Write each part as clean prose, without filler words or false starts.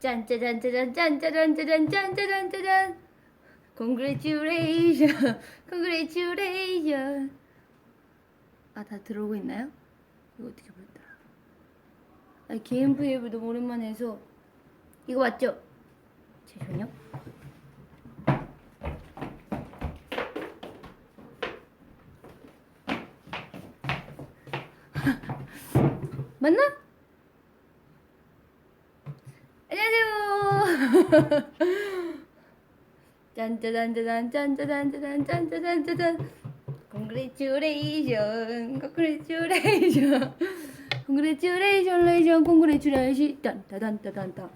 짠짜잔짜잔 짠짜잔짜잔 짠짜잔짜잔 Congratulation Congratulation. 아, 다 들어오고 있나요? 이거 어떻게 보였더라. 아, 개인 브이앱을 너무 오랜만에 해서. 이거 맞죠? 잠시만요. 맞나? 안녕하세요. 짠짜잔짜잔 짠짜잔짜잔 짠짜잔짜잔 Congratulation Congratulation Congratulation Congratulation 딴따단따단따. 와!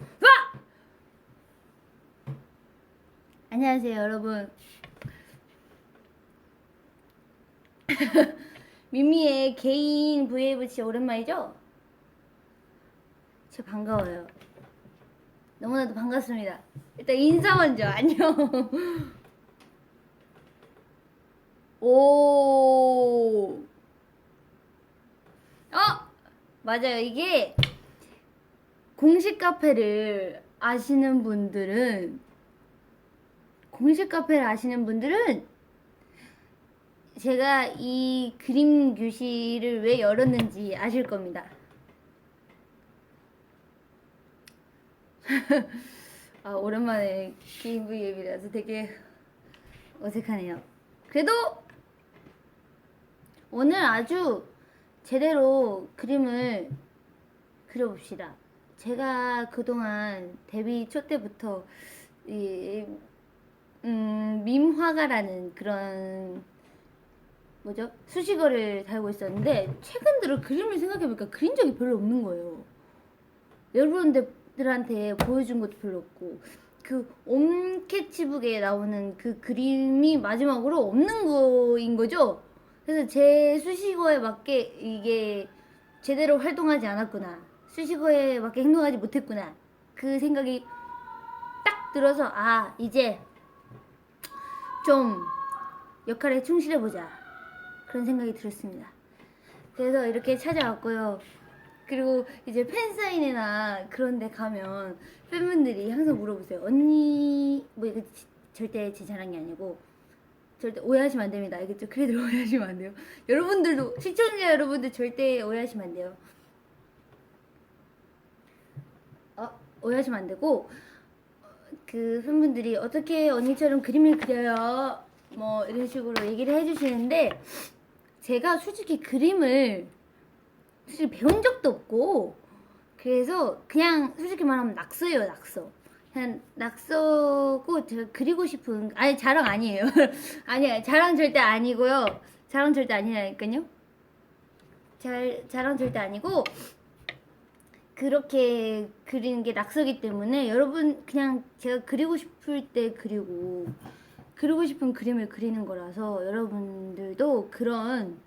안녕하세요 여러분. 미미의 개인 브이앱 진짜 오랜만이죠? 진짜 반가워요. 너무나도 반갑습니다. 일단 인사 먼저. 안녕. 오. 맞아요. 이게 공식 카페를 아시는 분들은 제가 이 그림 교실을 왜 열었는지 아실 겁니다. 아, 오랜만에 개인 브이앱이라서 되게 어색하네요. 그래도 오늘 아주 제대로 그림을 그려봅시다. 제가 그동안 데뷔 초 때부터 밈화가라는 그런 수식어를 달고 있었는데, 최근 들어 그림을 생각해보니까 그린 적이 별로 없는 거예요. 여러분들한테 보여준 것도 별로 없고, 그 옴캐치북에 나오는 그 그림이 마지막으로 없는 거인 거죠. 그래서 제 수식어에 맞게 이게 제대로 활동하지 않았구나, 수식어에 맞게 행동하지 못했구나, 그 생각이 딱 들어서, 아, 이제 좀 역할에 충실해보자, 그런 생각이 들었습니다. 그래서 이렇게 찾아왔고요. 그리고 이제 팬사인회나 그런 데 가면 팬분들이 항상 물어보세요. 언니, 뭐 이거 절대 제 자랑이 아니고, 절대 오해하시면 안 됩니다. 알겠죠? 그래도 오해하시면 안 돼요. 여러분들도, 시청자 여러분들 절대 오해하시면 안 돼요. 오해하시면 안 되고, 그 팬분들이 어떻게 언니처럼 그림을 그려요? 뭐 이런 식으로 얘기를 해주시는데, 제가 솔직히 그림을 사실 배운 적도 없고, 그래서 그냥 솔직히 말하면 낙서예요, 낙서. 그냥 낙서고, 제가 그리고 싶은, 아니 자랑 아니에요. 아니야, 자랑 절대 아니고요. 자랑 절대 아니라니까요. 자랑 절대 아니고, 그렇게 그리는 게 낙서기 때문에 여러분, 그냥 제가 그리고 싶을 때 그리고 싶은 그림을 그리는 거라서, 여러분들도 그런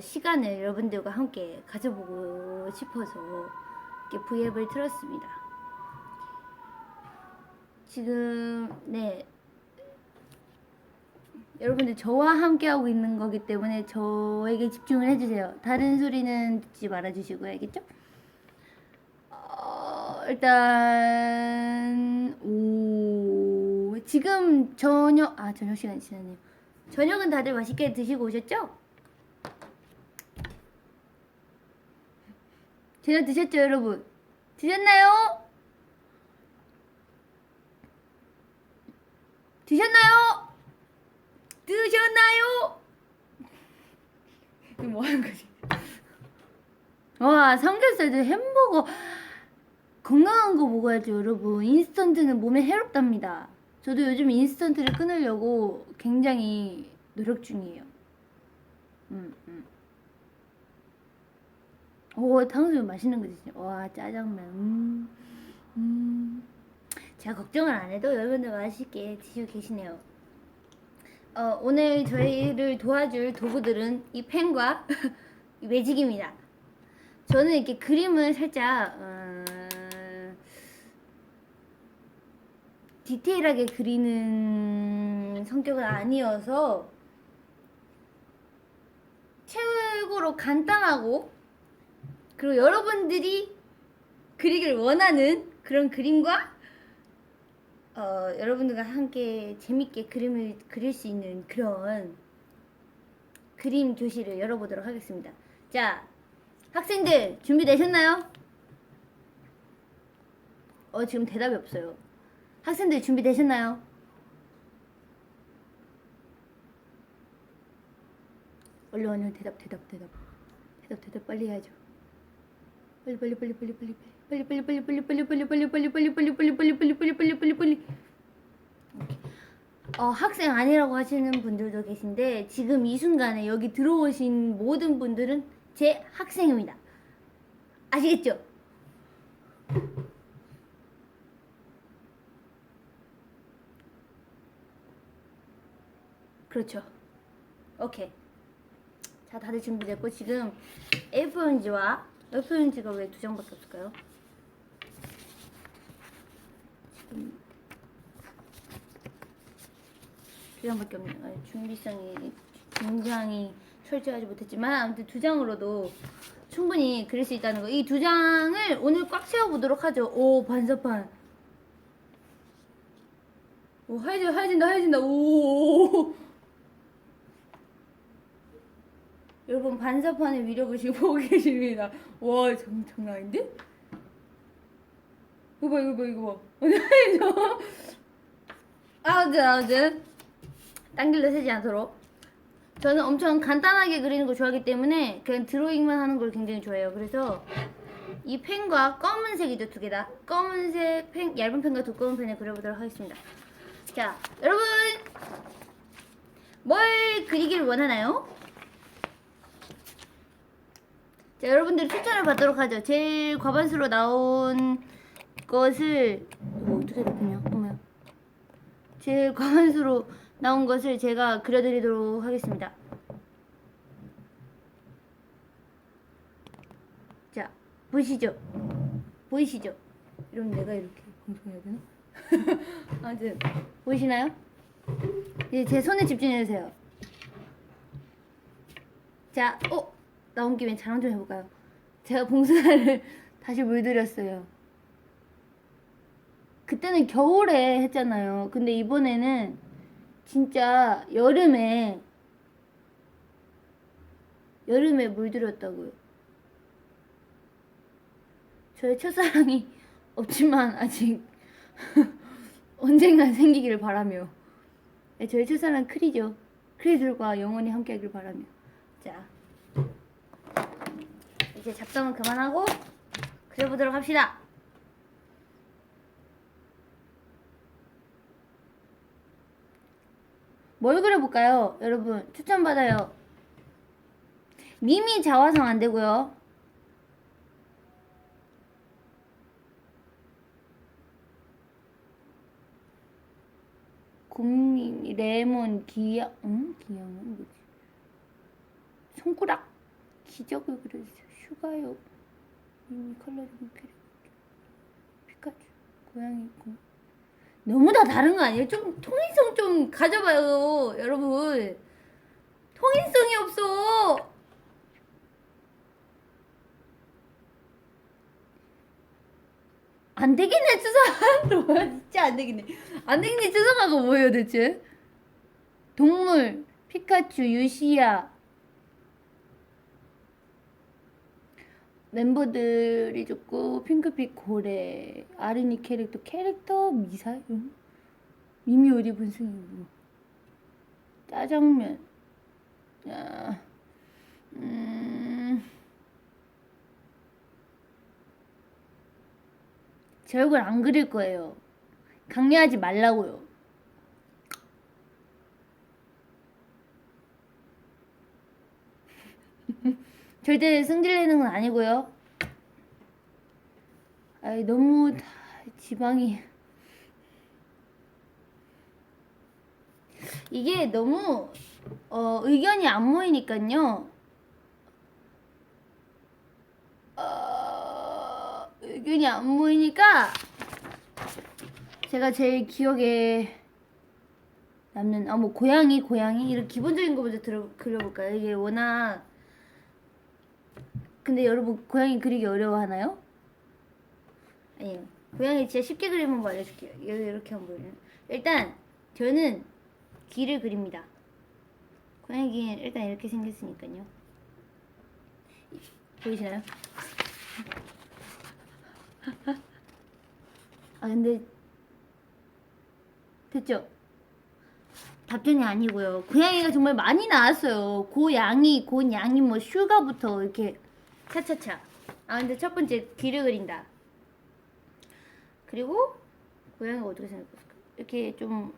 시간을 여러분들과 함께 가져보고 싶어서 이렇게 브이앱을 틀었습니다. 지금 여러분들 저와 함께 하고 있는 거기 때문에 저에게 집중을 해주세요. 다른 소리는 듣지 말아주시고요, 알겠죠? 일단 지금 저녁 시간이 지났네요. 저녁은 다들 맛있게 드시고 오셨죠? 저녁 드셨죠, 여러분? 드셨나요? 드셨나요? 뭐 하는 거지? 와, 삼겹살도 햄버거, 건강한 거 먹어야죠, 여러분. 인스턴트는 몸에 해롭답니다. 저도 요즘 인스턴트를 끊으려고 굉장히 노력 중이에요. 오, 탕수육 맛있는 거 진짜. 와, 짜장면. 제가 걱정을 안 해도 여러분들 맛있게 드시고 계시네요. 오늘 저희를 도와줄 도구들은 이 펜과 이 매직입니다. 저는 이렇게 그림을 살짝 디테일하게 그리는 성격은 아니어서, 최고로 간단하고, 그리고 여러분들이 그리길 원하는 그런 그림과 여러분들과 함께 재밌게 그림을 그릴 수 있는 그런 그림 교실을 열어보도록 하겠습니다. 자, 학생들 준비되셨나요? 지금 대답이 없어요. 학생들 준비되셨나요? 얼른 대답 빨리 해야죠. 빨리. 학생 아니라고 하시는 분들도 계신데 지금 이 순간에 여기 들어오신 모든 분들은 제 학생입니다. 아시겠죠? 그렇죠. 오케이. 자, 다들 준비됐고 지금 A4용지와 A4용지가 왜 2장밖에 없을까요? 지금 2장밖에 없네요. 준비성이 굉장히 철저하지 못했지만 아무튼 2장으로도 충분히 그릴 수 있다는 거. 이 2장을 오늘 꽉 채워보도록 하죠. 오, 반사판. 오, 하얘진다. 오. 여러분, 반사판의 위력을 지금 보고 계십니다. 와, 장난 아닌데? 이거 봐. 아무튼 딴 길로 새지 않도록. 저는 엄청 간단하게 그리는 걸 좋아하기 때문에 그냥 드로잉만 하는 걸 굉장히 좋아해요. 그래서 이 펜과 검은색이죠, 2개 다. 검은색 펜, 얇은 펜과 두꺼운 펜을 그려보도록 하겠습니다. 자, 여러분 뭘 그리기를 원하나요? 자, 여러분들이 추천을 받도록 하죠. 제일 과반수로 나온 것을 이거 어떻게 됐냐? 어머야. 제일 과반수로 나온 것을 제가 그려드리도록 하겠습니다. 자, 보이시죠? 이러면 내가 이렇게 방송해야 되나? 아무튼 보이시나요? 이제 제 손에 집중해주세요. 자, 나온 김에 자랑 좀 해볼까요? 제가 봉숭아를 다시 물들였어요. 그때는 겨울에 했잖아요. 근데 이번에는 진짜 여름에 물들였다고요. 저의 첫사랑이 없지만 아직 언젠간 생기기를 바라며. 저의 첫사랑 크리죠. 크리들과 영원히 함께하길 바라며. 자, 이제 잡담은 그만하고 그려보도록 합시다. 뭘 그려볼까요? 여러분 추천받아요. 미미 자화상 안되고요. 곰미, 레몬, 기양은 뭐지? 손가락 기적을 그려주세요. 슈가요. 미미 컬러링 피카츄 고양이 있고. 너무 다 다른 거 아니에요? 좀 통일성 좀 가져봐요, 여러분. 통일성이 없어. 안 되겠네, 추상. 뭐야, 진짜 안 되겠네. 안 되겠네, 추상하고 뭐예요, 대체? 동물, 피카츄, 유시야. 멤버들이 좋고, 핑크빛 고래, 아린이 캐릭터, 미사, 미미 옷 입은 승이고, 짜장면, 제 얼굴 안 그릴 거예요. 강요하지 말라고요. 절대 승질내는 건 아니고요. 아이, 너무 다 지방이 이게 너무 의견이 안 모이니까요. 의견이 안 모이니까 제가 제일 기억에 남는 뭐 고양이 이렇게 기본적인 거 먼저 그려볼까요? 이게 워낙 근데 여러분 고양이 그리기 어려워하나요? 아니요. 고양이 진짜 쉽게 그리는 법 알려줄게요. 여기 이렇게 한번 보여요. 일단 저는 귀를 그립니다. 고양이 귀는 일단 이렇게 생겼으니까요. 보이시나요? 아 근데 됐죠? 답변이 아니고요. 고양이가 정말 많이 나왔어요. 고양이 뭐 슈가부터 이렇게 차차차. 아 근데 첫 번째 귀를 그린다. 그리고 고양이가 어떻게 생겼을까? 이렇게 좀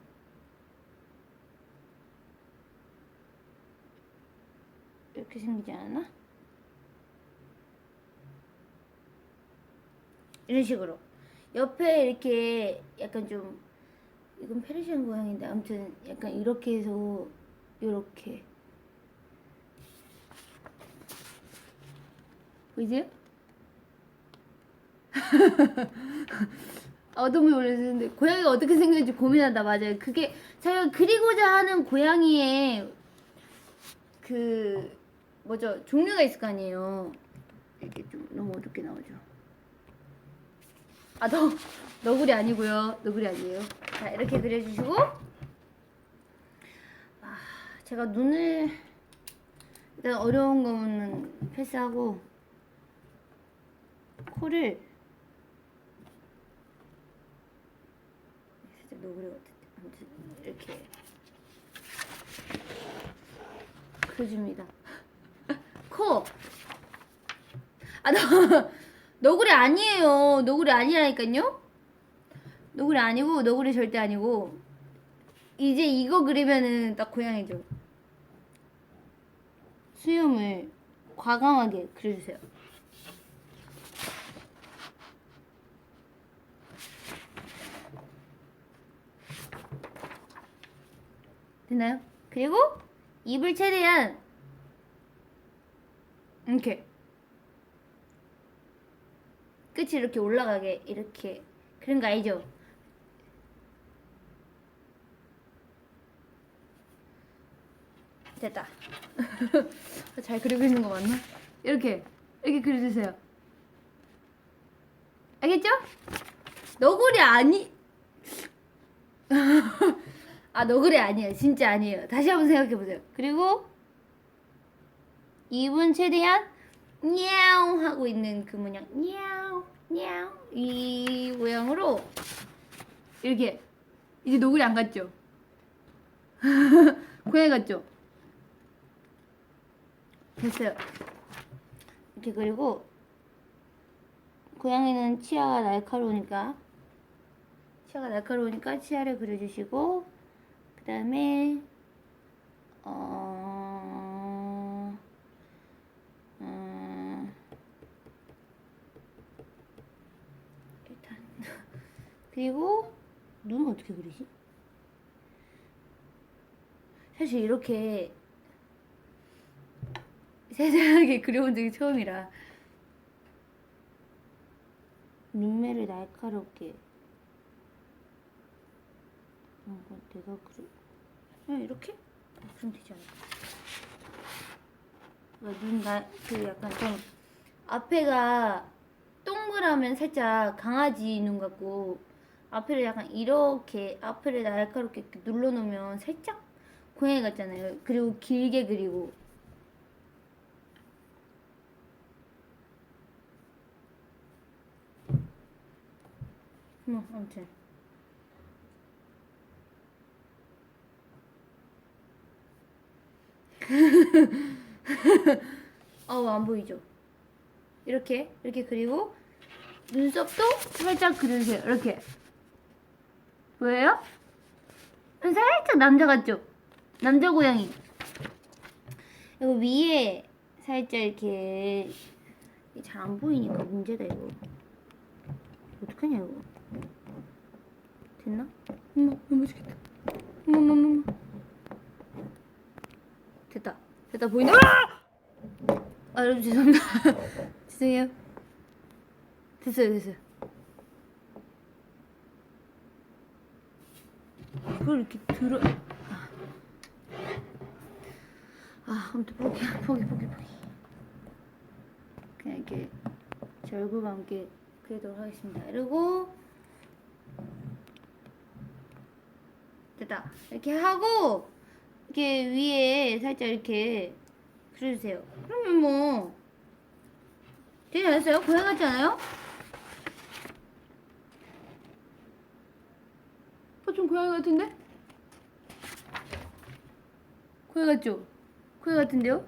이렇게 생기지 않았나? 이런 식으로 옆에 이렇게 약간 좀 이건 페르시안 고양인데 아무튼 약간 이렇게 해서 이렇게 보이세요? 어둠이 올려주는데 고양이가 어떻게 생겼는지 고민한다. 맞아요. 그게 제가 그리고자 하는 고양이의 그 뭐죠 종류가 있을 거 아니에요. 이렇게 좀 너무 어둡게 나오죠. 아 너구리 아니고요. 너구리 아니에요. 자 이렇게 그려주시고 제가 눈을 일단 어려운 거는 패스하고 코를 살짝 너구리 같은데 아무튼 이렇게 그려줍니다. 코! 아 너구리 아니에요. 너구리 아니라니까요. 너구리 아니고 너구리 절대 아니고 이제 이거 그리면은 딱 고양이죠. 수염을 과감하게 그려주세요. 됐나요? 그리고 입을 최대한 이렇게 끝이 이렇게 올라가게 이렇게 그런 거 알죠? 됐다. 잘 그리고 있는 거 맞나? 이렇게 그려주세요. 알겠죠? 너구리 아니 아 너구리 아니에요. 진짜 아니에요. 다시 한번 생각해보세요. 그리고 입은 최대한 냐옹 하고 있는 그 모양 냐옹 냐옹 이 모양으로 이렇게 이제 너구리 안 같죠? 고양이 같죠? 됐어요. 이렇게 그리고 고양이는 치아가 날카로우니까 치아를 그려주시고 그 다음에 일단 그리고 눈은 어떻게 그리지? 사실 이렇게 세세하게 그려본 적이 처음이라 눈매를 날카롭게 내가 그냥 이렇게? 그럼 되지 않을까? 그 약간 좀 앞에가 동그라면 살짝 강아지 눈 같고 앞에를 약간 이렇게 앞에를 날카롭게 이렇게 눌러놓으면 살짝 고양이 같잖아요. 그리고 길게 그리고 아무튼 안 보이죠? 이렇게 그리고 눈썹도 살짝 그려주세요. 이렇게 보여요? 살짝 남자 같죠? 남자 고양이. 이거 위에 살짝 이렇게 잘 안 보이니까 문제다 이거. 어떡하냐 이거. 됐나? 어머 너무 좋겠다. 어머 됐다 보이나? 여러분 죄송합니다. 죄송해요. 됐어요. 그걸 이렇게 들어. 아무튼 포기. 그냥 이렇게 절구가 함께 그리도록 하겠습니다. 그리고 됐다. 이렇게 하고 이렇게 위에 살짝 이렇게 그려주세요. 그러면 뭐 되지 않았어요? 고양 같지 않아요? 좀 고양이 같은데? 고양이 같죠? 고양이 같은데요?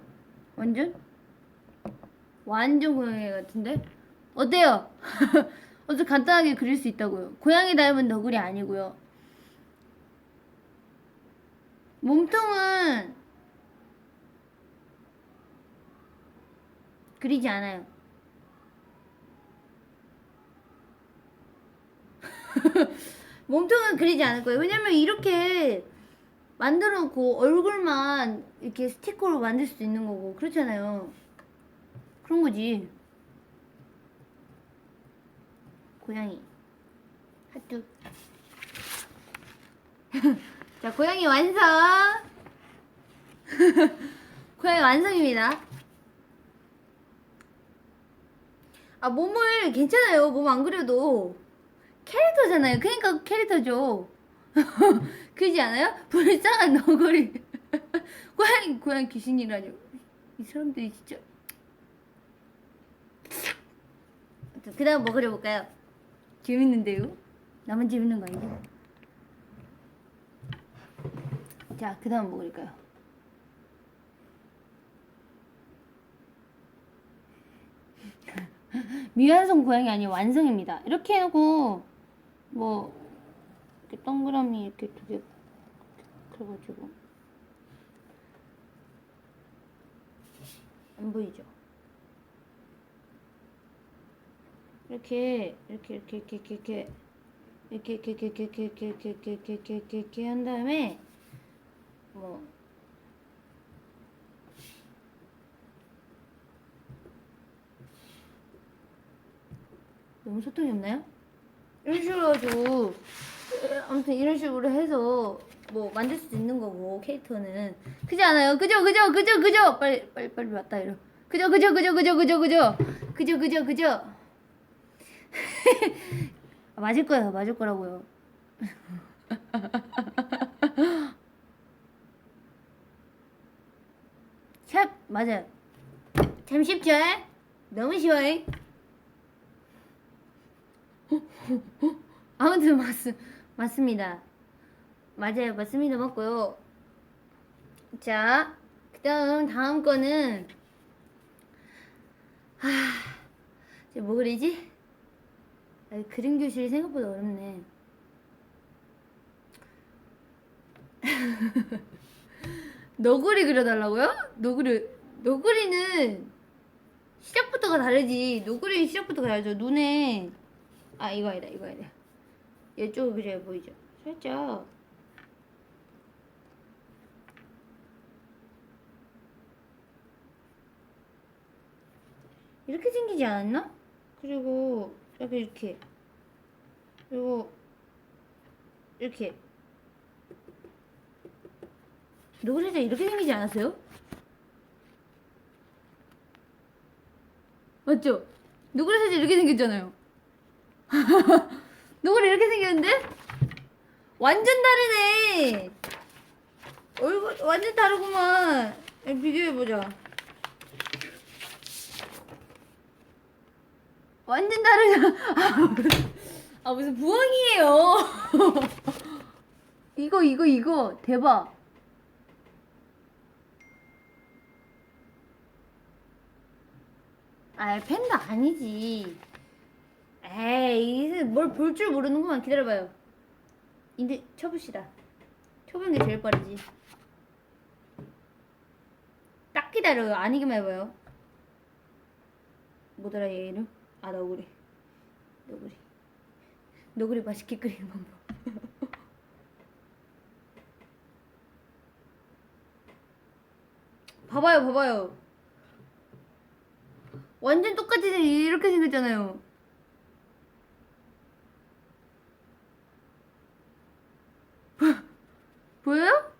완전 고양이 같은데? 어때요? 어제 간단하게 그릴 수 있다고요. 고양이 닮은 너구리 아니고요. 몸통은 그리지 않아요. 몸통은 그리지 않을 거예요. 왜냐면 이렇게 만들어 놓고 얼굴만 이렇게 스티커로 만들 수도 있는 거고 그렇잖아요. 그런 거지. 고양이 하트. 자, 고양이 완성. 고양이 완성입니다. 아, 몸을 괜찮아요. 몸 안 그려도 캐릭터잖아요. 그러니까 캐릭터죠. 그러지 않아요? 불쌍한 너구리. 고양이 귀신이라뇨. 이 사람들이 진짜. 그 다음 뭐 그려볼까요? 재밌는데요? 나만 재밌는 거 아니죠? 자, 그 다음 뭐 그릴까요? 미완성 고양이 아니에요. 완성입니다. 이렇게 해놓고 뭐 이렇게 동그라미 이렇게 두 개 그려가지고 안 보이죠? 이렇게 한 다음에 뭐 너무 소통이 없나요? 이런 식으로 해가지고 아무튼 이런 식으로 해서 뭐 만들 수도 있는 거고 캐릭터는 그지 않아요? 그죠 빨리 왔다 이러 그죠 맞을 거라고요. 샵 맞아요. 참 쉽죠? 너무 쉬워요. 아무튼 맞습니다. 맞아요. 맞습니다. 맞고요. 자, 다음 거는 이제 뭐 그리지? 그림 교실이 생각보다 어렵네. 너구리 그려달라고요? 너구리는 시작부터가 다르지. 너구리 시작부터가 다르죠. 눈에 이거 아니다. 이쪽을 그려야 보이죠? 살짝 이렇게 생기지 않았나? 그리고 이렇게 그리고 이렇게 너구리가 이렇게 생기지 않았어요? 맞죠? 너구리 살짝 이렇게 생겼잖아요. 너구리 이렇게 생겼는데? 완전 다르네. 얼굴 완전 다르구만. 비교해보자. 완전 다르냐? 무슨 부엉이에요. 이거 대박. 팬다 아니지. 뭘 볼 줄 모르는구만. 기다려봐요. 이제 쳐봅시다. 쳐보는 게 제일 빠르지. 딱 기다려요. 아니기만 해봐요. 뭐더라 얘 이름? 너구리 맛있게 끓이는 방법. 봐봐요. 완전 똑같이 이렇게 생겼잖아요. 보여요?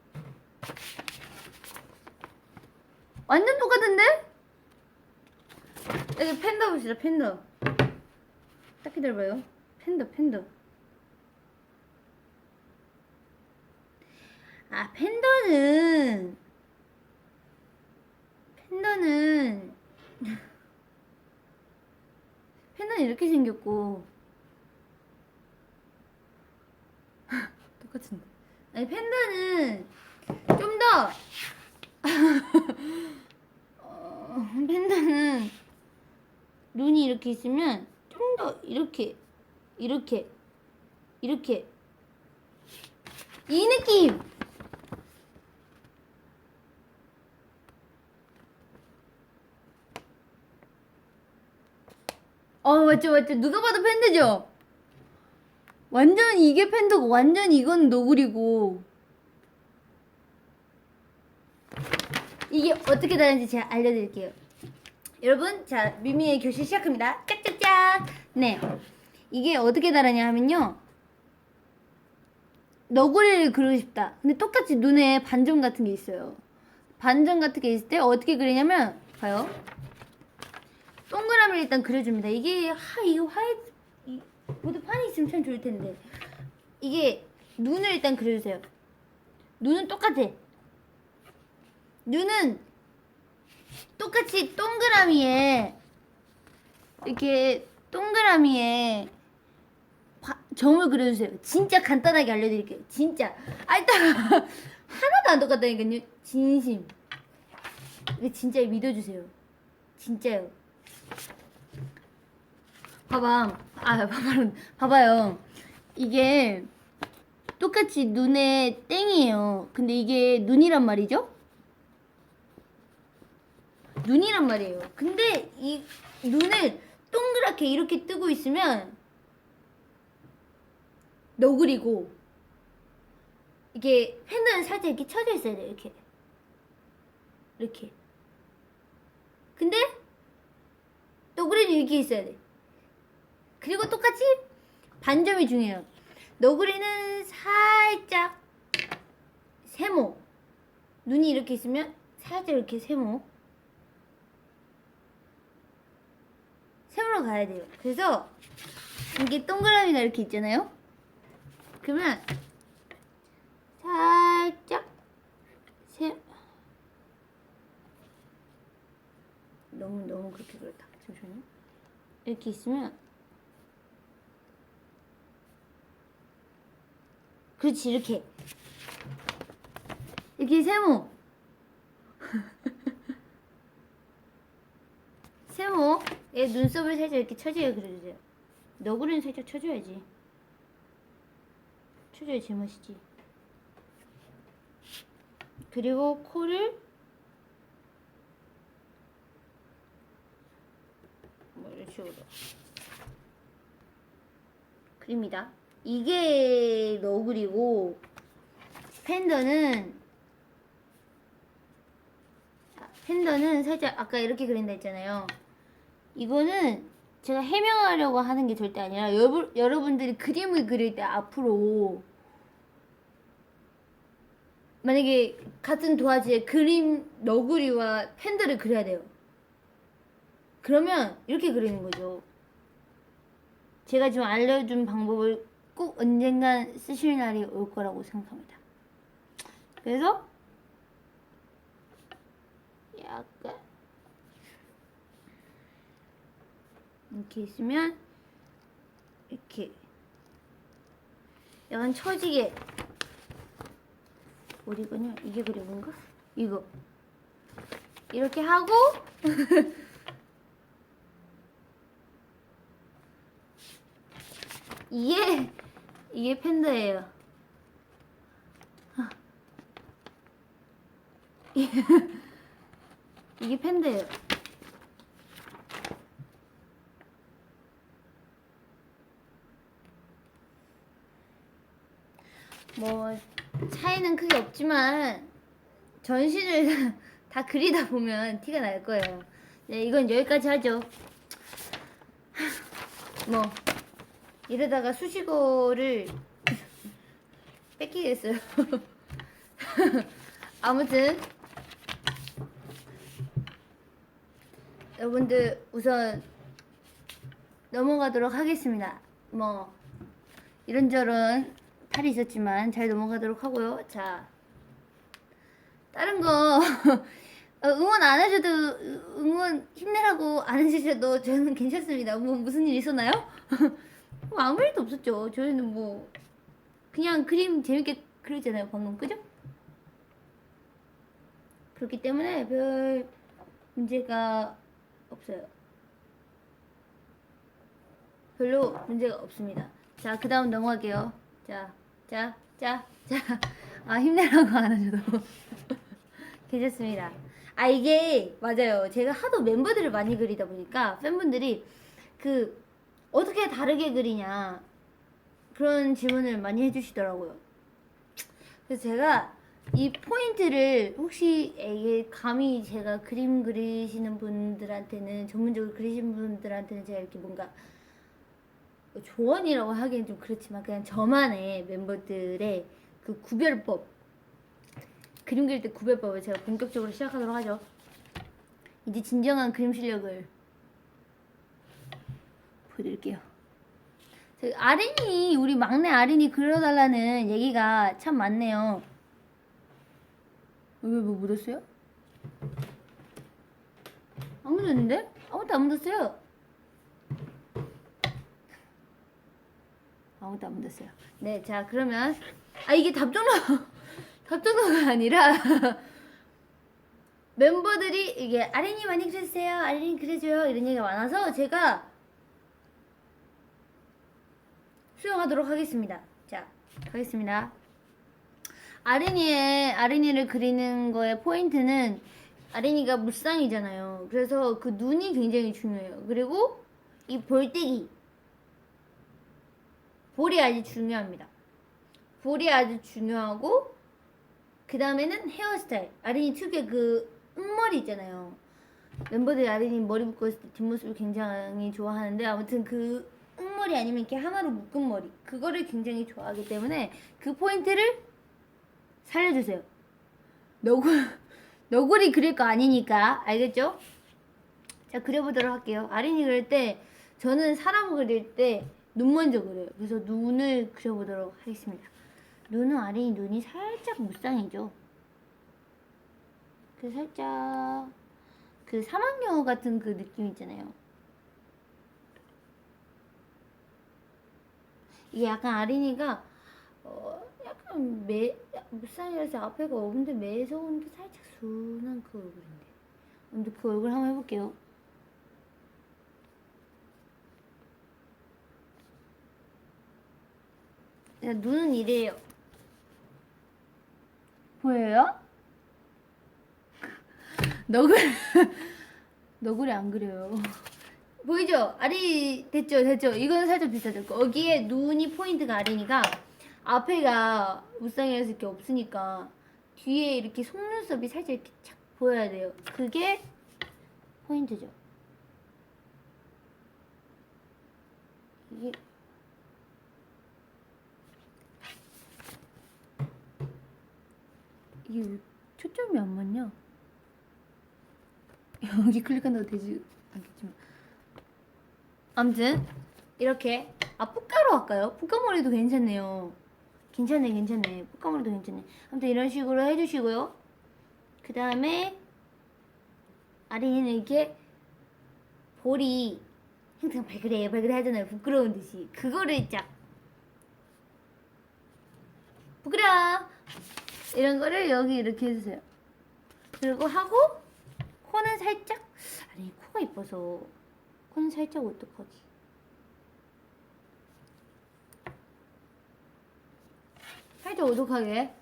완전 똑같은데? 여기 팬더 봅시다. 팬더 딱 기다려봐요. 팬더. 아, 팬더는 이렇게 생겼고 똑같은데. 아니, 팬더는 좀 더 팬더는 눈이 이렇게 있으면 좀 더 이렇게 이 느낌. 맞죠. 누가 봐도 팬더죠. 완전 이게 팬더고 완전 이건 너구리고. 이게 어떻게 다른지 제가 알려드릴게요. 여러분, 자, 미미의 교실 시작합니다. 짝짝짝. 네, 이게 어떻게 다르냐 하면요, 너구리를 그리고 싶다. 근데 똑같이 눈에 반점 같은 게 있어요. 반점 같은 게 있을 때 어떻게 그리냐면, 봐요. 동그라미를 일단 그려줍니다. 이게 이거 보드판이 있으면 참 좋을 텐데. 이게 눈을 일단 그려주세요. 눈은 똑같아. 눈은 똑같이 동그라미에 이렇게 동그라미에 점을 그려주세요. 진짜 간단하게 알려드릴게요. 진짜. 일단 하나도 안 똑같다니까요. 진심. 이거 진짜 믿어주세요. 진짜요. 봐봐요. 이게 똑같이 눈에 땡이에요. 근데 이게 눈이란 말이죠? 눈이란 말이에요. 근데 이 눈을 동그랗게 이렇게 뜨고 있으면 너구리고, 이게 팬더는 살짝 이렇게 쳐져 있어야 돼요. 이렇게. 근데 너구리는 이렇게 있어야 돼. 그리고 똑같이 반점이 중요해요. 너구리는 살짝 세모, 눈이 이렇게 있으면 살짝 이렇게 세모로 가야 돼요. 그래서 이게 동그라미가 이렇게 있잖아요. 그러면 살짝 너무 그렇게 그렇다. 잠시만요. 이렇게 있으면, 그렇지, 이렇게 세모 세모에 눈썹을 살짝 이렇게 쳐줘야 그려주세요. 너구리는 살짝 쳐줘야지. 쳐줘야 제맛이지. 그리고 코를 뭐 이런 식으로 그립니다. 이게 너구리고, 팬더는 살짝 아까 이렇게 그린다 했잖아요. 이거는 제가 해명하려고 하는 게 절대 아니라, 여러분들이 그림을 그릴 때 앞으로 만약에 같은 도화지에 너구리와 팬더를 그려야 돼요. 그러면 이렇게 그리는 거죠. 제가 지금 알려준 방법을 꼭 언젠간 쓰실 날이 올 거라고 생각합니다. 그래서 약간 이렇게 있으면 이렇게 약간 처지게, 어디거냐? 이게 그려본가? 이거 이렇게 하고 이게 팬더예요. 이게 팬더예요. 뭐 차이는 크게 없지만 전신을 다 그리다 보면 티가 날 거예요. 네, 이건 여기까지 하죠. 뭐 이러다가 수식어를 뺏기겠어요. 아무튼 여러분들, 우선 넘어가도록 하겠습니다. 뭐 이런저런 탈이 있었지만 잘 넘어가도록 하고요. 자, 다른 거 응원 안 해줘도 응원 힘내라고 안 해주셔도 저는 괜찮습니다. 뭐 무슨 일 있었나요? 뭐 아무 일도 없었죠. 저희는 뭐 그냥 그림 재밌게 그렸잖아요 방금, 그죠? 그렇기 때문에 별 문제가 없어요. 별로 문제가 없습니다. 자, 그 다음 넘어갈게요. 자. 아, 힘내라고 안 하셔도 괜찮습니다. 아, 이게 맞아요. 제가 하도 멤버들을 많이 그리다 보니까 팬분들이 그 어떻게 다르게 그리냐 그런 질문을 많이 해주시더라고요. 그래서 제가 이 포인트를 혹시 이게 감히 제가 그림 그리시는 분들한테는, 전문적으로 그리시는 분들한테는 제가 이렇게 뭔가 조언이라고 하기엔 좀 그렇지만 그냥 저만의 멤버들의 그 구별법, 그림 그릴 때 구별법을 제가 본격적으로 시작하도록 하죠. 이제 진정한 그림 실력을 보여드릴게요. 아린이, 우리 막내 아린이 그려달라는 얘기가 참 많네요. 왜 뭐 묻었어요? 안 묻었는데? 아무것도 안 묻었어요. 아무것도 안 묻었어요. 네, 자 그러면 이게 답정너가 아니라 멤버들이 이게 아린이 많이 그려주세요, 아린이 그려줘요 이런 얘기가 많아서 제가 수용하도록 하겠습니다. 자, 가겠습니다. 아린이를 그리는 거의 포인트는, 아린이가 무쌍이잖아요. 그래서 그 눈이 굉장히 중요해요. 그리고 이 볼때기, 볼이 아주 중요합니다. 볼이 아주 중요하고, 그 다음에는 헤어스타일. 아린이 특유의 그 응머리 있잖아요. 멤버들이 아린이 머리 묶고 있을 때 뒷모습을 굉장히 좋아하는데, 아무튼 그 응머리 아니면 이렇게 하나로 묶은 머리, 그거를 굉장히 좋아하기 때문에 그 포인트를 살려주세요. 너구리 그릴 거 아니니까, 알겠죠? 자, 그려보도록 할게요. 아린이 그릴 때, 저는 사람 그릴 때 눈 먼저 그려요. 그래서 눈을 그려보도록 하겠습니다. 눈은 아린이 눈이 살짝 무쌍이죠. 그 살짝 그 사막여우 같은 그 느낌 있잖아요. 이게 약간 아린이가 약간 무쌍이라서 앞에가 없는데 매서운데 살짝 순한 그 얼굴인데. 근데 그 얼굴 한번 해볼게요. 눈은 이래요. 보여요? 너구리 안 그려요. 보이죠? 아리 됐죠? 이건 살짝 비슷하죠. 거기에 눈이 포인트가 아리니까 앞에가 무쌍이라서 이렇게 없으니까 뒤에 이렇게 속눈썹이 살짝 이렇게 착 보여야 돼요. 그게 포인트죠. 이게 초점이 안 맞냐? 여기 클릭한다고 되지 않겠지만, 아무튼 이렇게 풋가루 할까요? 풋가머리도 괜찮네요. 괜찮네. 풋가머리도 괜찮네. 아무튼 이런 식으로 해주시고요. 그 다음에 아린이는 이렇게 볼이 항상 발그레 하잖아요. 부끄러운 듯이. 그거를 쫙 부끄러워 이런 거를 여기 이렇게 해주세요. 그리고 하고 코는 살짝, 아니 코가 이뻐서 코는 살짝 어떡하지? 살짝 오독하게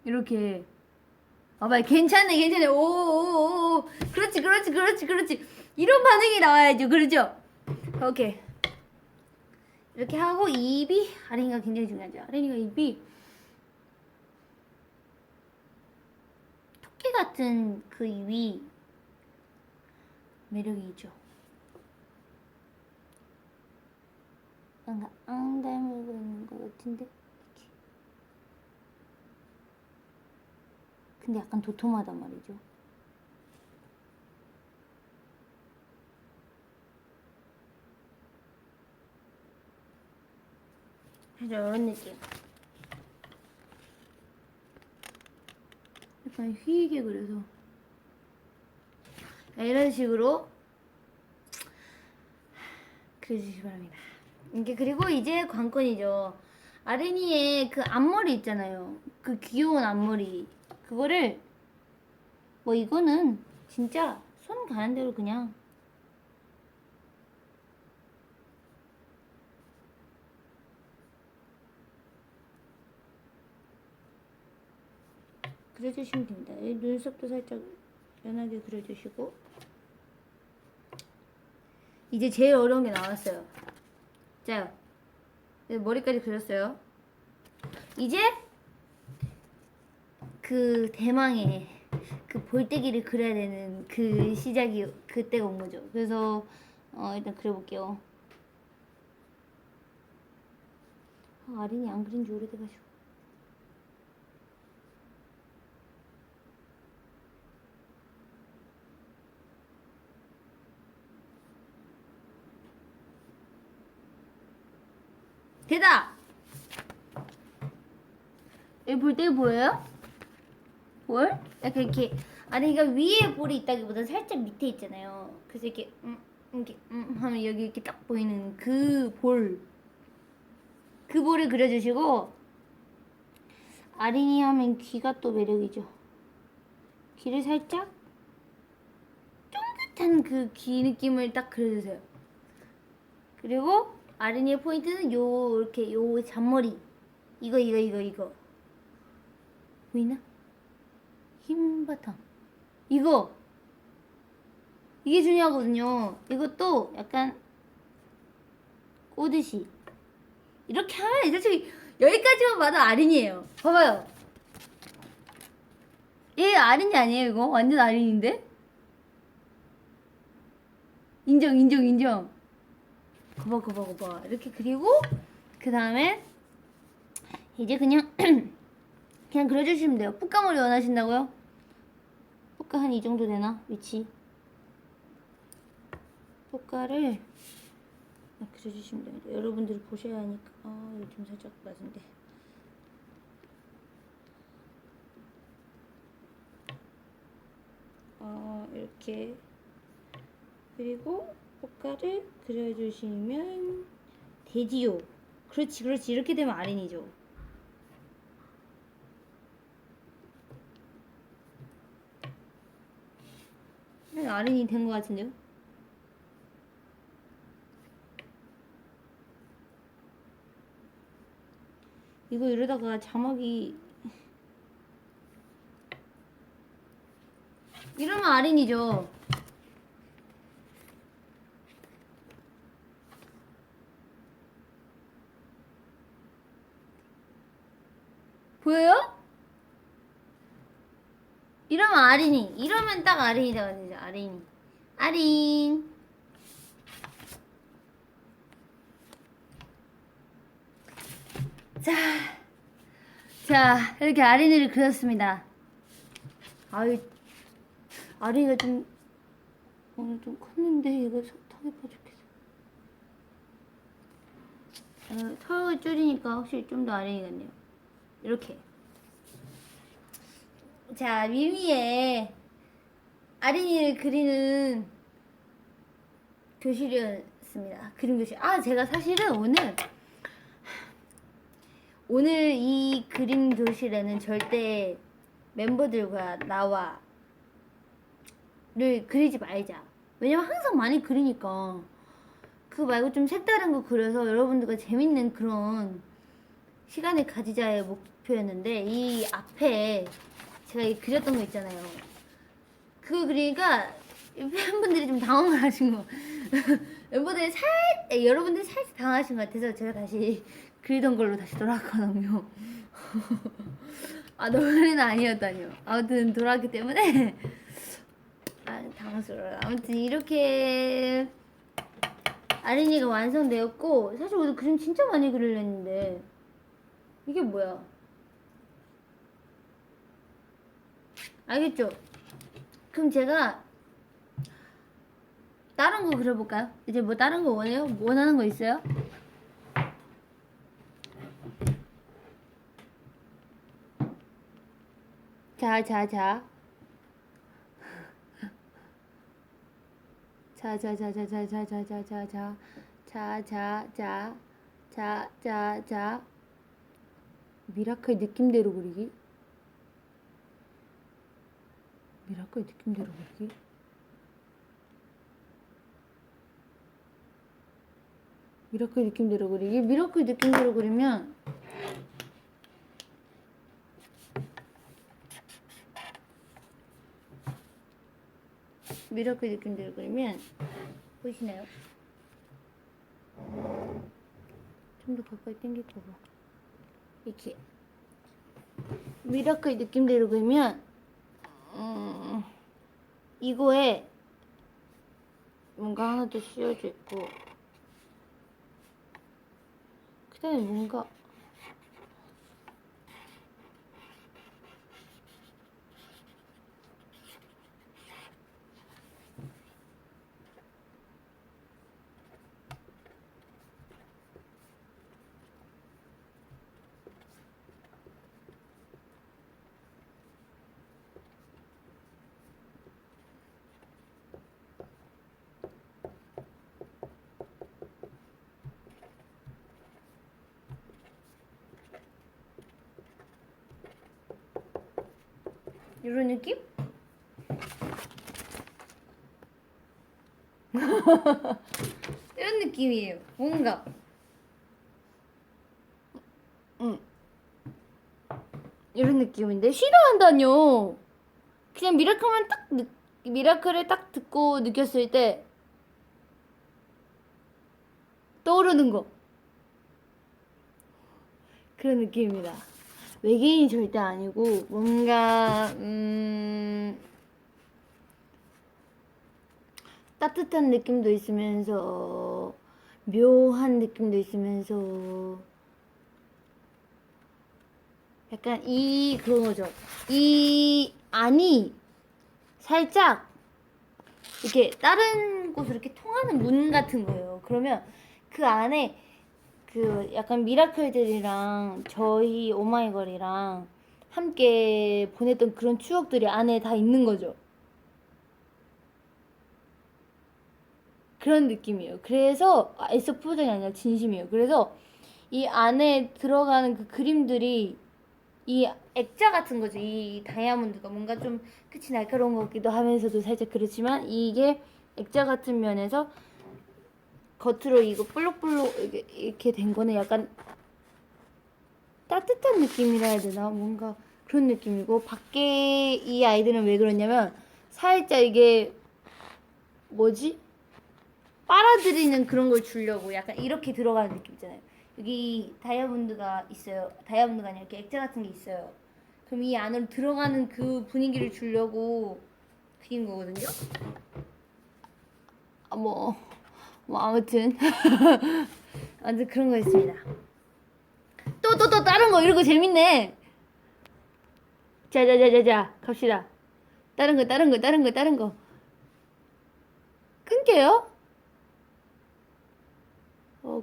이렇게. 봐봐, 괜찮네. 오. 그렇지. 이런 반응이 나와야죠. 그러죠? 오케이. 이렇게 하고 입이, 아린이가 굉장히 중요하죠. 아린이가 입이 토끼 같은 그 입이 매력이 있죠. 뭔가 앙 닮고 있는 것 같은데? 근데 약간 도톰하단 말이죠. 이런 느낌. 약간 휘게 그려서 이런 식으로 그려주시기 바랍니다. 이게 그리고 이제 관건이죠. 아린이의 그 앞머리 있잖아요. 그 귀여운 앞머리. 그거를 뭐 이거는 진짜 손 가는 대로 그냥 그려주시면 됩니다. 눈썹도 살짝 연하게 그려주시고 이제 제일 어려운 게 나왔어요. 자, 머리까지 그렸어요. 이제 그 대망의 그 볼때기를 그려야 되는 그 시작이 그때가 온 거죠. 그래서 일단 그려볼게요. 아린이 안 그린 지 오래돼가지고. 됐다! 여기 볼때기 보여요? 볼? 약간 이렇게 아린이가 위에 볼이 있다기보다 살짝 밑에 있잖아요. 그래서 이렇게 이렇게 하면 여기 이렇게 딱 보이는 그 볼. 그 볼을 그려주시고 아린이 하면 귀가 또 매력이죠. 귀를 살짝 쫑긋한 그 귀 느낌을 딱 그려주세요. 그리고 아린이의 포인트는 이렇게 잔머리 이거 보이나? 흰바탕 이게 중요하거든요. 이것도 약간 꼬듯이 이렇게 하면 솔직히 여기까지만 봐도 아린이에요. 봐봐요. 얘 아린이 아니에요 이거? 완전 아린인데? 인정. 거봐. 이렇게 그리고 그 다음에 이제 그냥 그냥 그려주시면 돼요. 풋가머리 원하신다고요? 풋가 한 이 정도 되나? 위치 풋가를 그려주시면 됩니다. 여러분들이 보셔야 하니까 여기 좀 살짝 낮은데 이렇게 그리고 풋가를 그려주시면 되지요. 그렇지 이렇게 되면 아린이죠. 아린이 된 것 같은데요? 이거 이러다가 자막이 이러면 아린이죠. 보여요? 이러면 아린이. 이러면 딱 아린이다. 아린이. 아린. 자, 이렇게 아린이를 그렸습니다. 아린이가 좀 오늘 좀 컸는데 이거 턱이 빠졌겠어. 턱을 줄이니까 확실히 좀 더 아린이 같네요. 이렇게. 자, 미미의 아린이를 그리는 교실이었습니다. 그림 교실. 제가 사실은 오늘 이 그림 교실에는 절대 멤버들과 나와를 그리지 말자. 왜냐면 항상 많이 그리니까 그거 말고 좀 색다른 거 그려서 여러분들과 재밌는 그런 시간을 가지자의 목표였는데 이 앞에 제가 그렸던 거 있잖아요. 그거 그리니까 팬분들이 좀 당황을 하신 거. 여러분들이 살짝 당황하신 것 같아서 제가 다시 그리던 걸로 다시 돌아왔거든요. 노래는 아니었다니요. 아무튼 돌아왔기 때문에 당황스러워요. 아무튼 이렇게 아린이가 완성되었고 사실 오늘 그림 진짜 많이 그리려 했는데 이게 뭐야? 알겠죠? 그럼 제가 다른 거 그려볼까요? 이제 뭐 다른 거 원해요? 원하는 거 있어요? 자, 자, 자. 자, 자, 자, 자, 자, 자, 자, 자, 자, 자. 자, 자, 자. 자, 자, 자. 미라클 느낌대로 그리기. 미라클 느낌대로 그리기. 미라클 느낌대로 그리기. 미라클 느낌대로 그리면 미라클 느낌대로 그리면 보이시나요? 좀 더 가까이 당길까 봐. 이렇게 미라클 느낌대로 그리면 이거에 뭔가 하나 더 씌워져 있고 그 다음에 뭔가 이런 느낌? 이런 느낌이에요. 뭔가 이런 느낌인데 싫어한다뇨. 그냥 미라클을 딱 듣고 느꼈을 때 떠오르는 거 그런 느낌입니다. 외계인이 절대 아니고 뭔가 따뜻한 느낌도 있으면서 묘한 느낌도 있으면서 약간 그런 거죠. 이 안이 살짝 이렇게 다른 곳으로 이렇게 통하는 문 같은 거예요. 그러면 그 안에 그 약간 미라클들이랑 저희 오마이걸이랑 함께 보냈던 그런 추억들이 안에 다 있는 거죠. 그런 느낌이에요. 그래서 애써 표정이 아니라 진심이에요. 그래서 이 안에 들어가는 그 그림들이 이 액자 같은 거죠. 이 다이아몬드가 뭔가 좀 끝이 날카로운 것 같기도 하면서도 살짝 그렇지만 이게 액자 같은 면에서 겉으로 이거 볼록볼록 이렇게 된 거는 약간 따뜻한 느낌이라 해야 되나? 뭔가 그런 느낌이고 밖에 이 아이들은 왜 그러냐면 살짝 이게 뭐지? 빨아들이는 그런 걸 주려고 약간 이렇게 들어가는 느낌 있잖아요. 여기 다이아몬드가 있어요. 다이아몬드가 아니라 이렇게 액자 같은 게 있어요. 그럼 이 안으로 들어가는 그 분위기를 주려고 그린 거거든요. 아무튼 아무튼 그런 거 있습니다. 또 다른 거 이런 거 재밌네. 자자자자자 갑시다. 다른 거 끊겨요?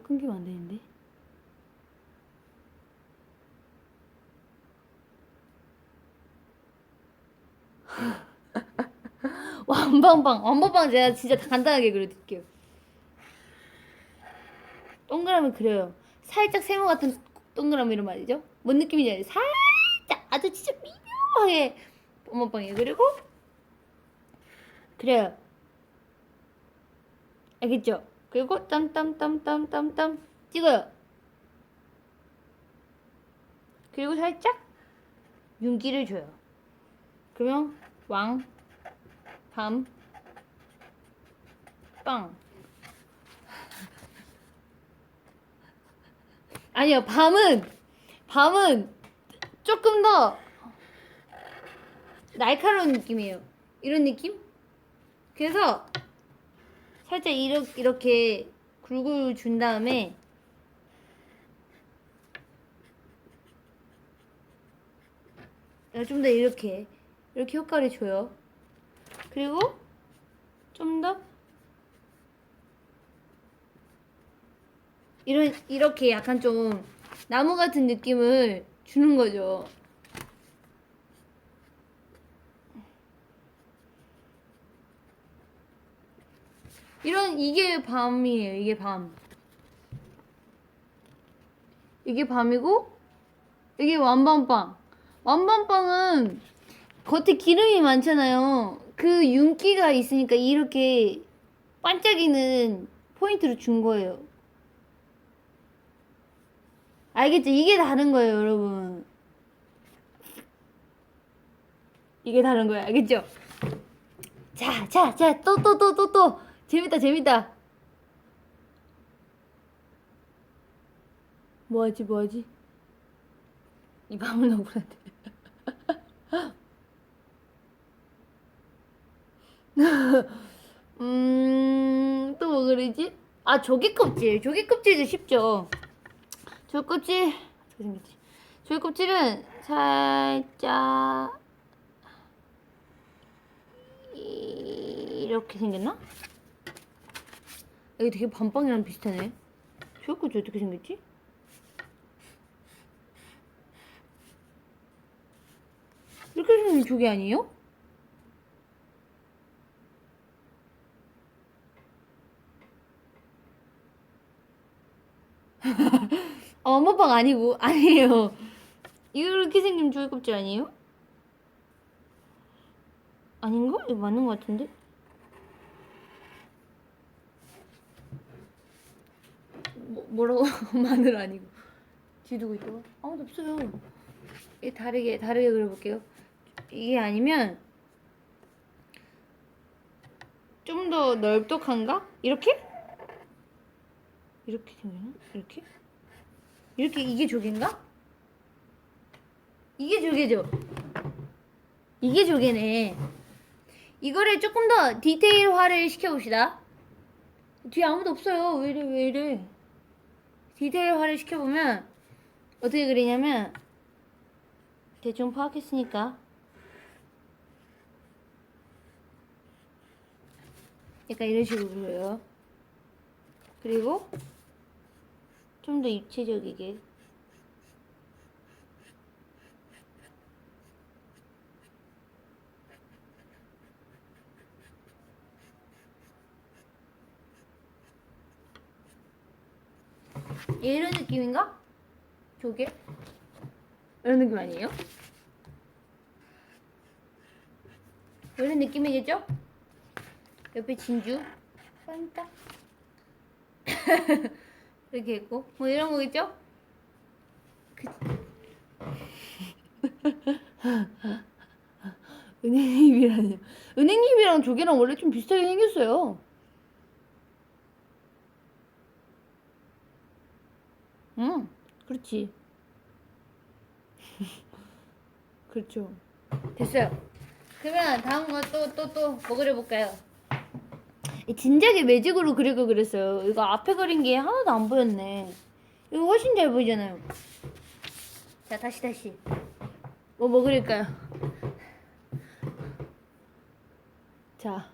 끊기면 안 되는데. 완번빵 제가 진짜 간단하게 그려드릴게요. 동그라미 그려요. 살짝 세모 같은 동그라미로 말이죠. 뭔 느낌인지 알죠? 살짝 아주 진짜 미묘하게 완번빵이에요. 그리고 그래요. 알겠죠? 그리고 땀 찍어요. 그리고 살짝 윤기를 줘요. 그러면 밤, 빵. 아니요, 밤은 조금 더 날카로운 느낌이에요. 이런 느낌? 그래서 살짝 이렇게 굴굴 준 다음에 좀 더 이렇게 효과를 줘요. 그리고 좀 더 이렇게 약간 좀 나무 같은 느낌을 주는 거죠. 이게 밤이에요. 이게 밤. 이게 밤이고 이게 완반빵. 완반빵은 겉에 기름이 많잖아요. 그 윤기가 있으니까 이렇게 반짝이는 포인트를 준 거예요. 알겠죠? 이게 다른 거예요, 여러분. 이게 다른 거예요, 알겠죠? 자, 또. 재밌다. 뭐하지? 이 밤을 너구한테. 또 뭐 그러지? 아, 조개 껍질도 쉽죠. 조개 껍질, 어떻게 생겼지? 조개 껍질은 살짝 이렇게 생겼나? 이게 되게 밤빵이랑 비슷하네. 조개 껍질 어떻게 생겼지? 이렇게 생긴 조개 아니에요? 엄마빵 아니에요. 이렇게 생긴 조개 껍질 아니에요? 아닌가? 이거 맞는 것 같은데? 뭐라고? 마늘 아니고. 뒤두고 있다가 아무도 없어요. 이 다르게 그려볼게요. 이게 아니면 좀 더 넓적한가? 이렇게 생기나? 이렇게 이게 조개인가? 이게 조개죠. 이게 조개네. 이거를 조금 더 디테일화를 시켜봅시다. 뒤에 아무도 없어요. 왜 이래? 디테일화를 시켜보면 어떻게 그리냐면 대충 파악했으니까 약간 이런 식으로 그려요. 그리고 좀 더 입체적이게 이런 느낌인가? 조개? 이런 느낌 아니에요? 이런 느낌이겠죠? 옆에 진주 반딱 이렇게 있고 뭐 이런 거겠죠? 은행잎이라뇨. 은행잎이랑 조개랑 원래 좀 비슷하게 생겼어요. 응, 그렇지. 그렇죠. 됐어요. 그러면 다음 거 또 뭐 그려볼까요? 진작에 매직으로 그리고 그랬어요. 이거 앞에 그린 게 하나도 안 보였네. 이거 훨씬 잘 보이잖아요. 자, 다시. 뭐 그릴까요? 자,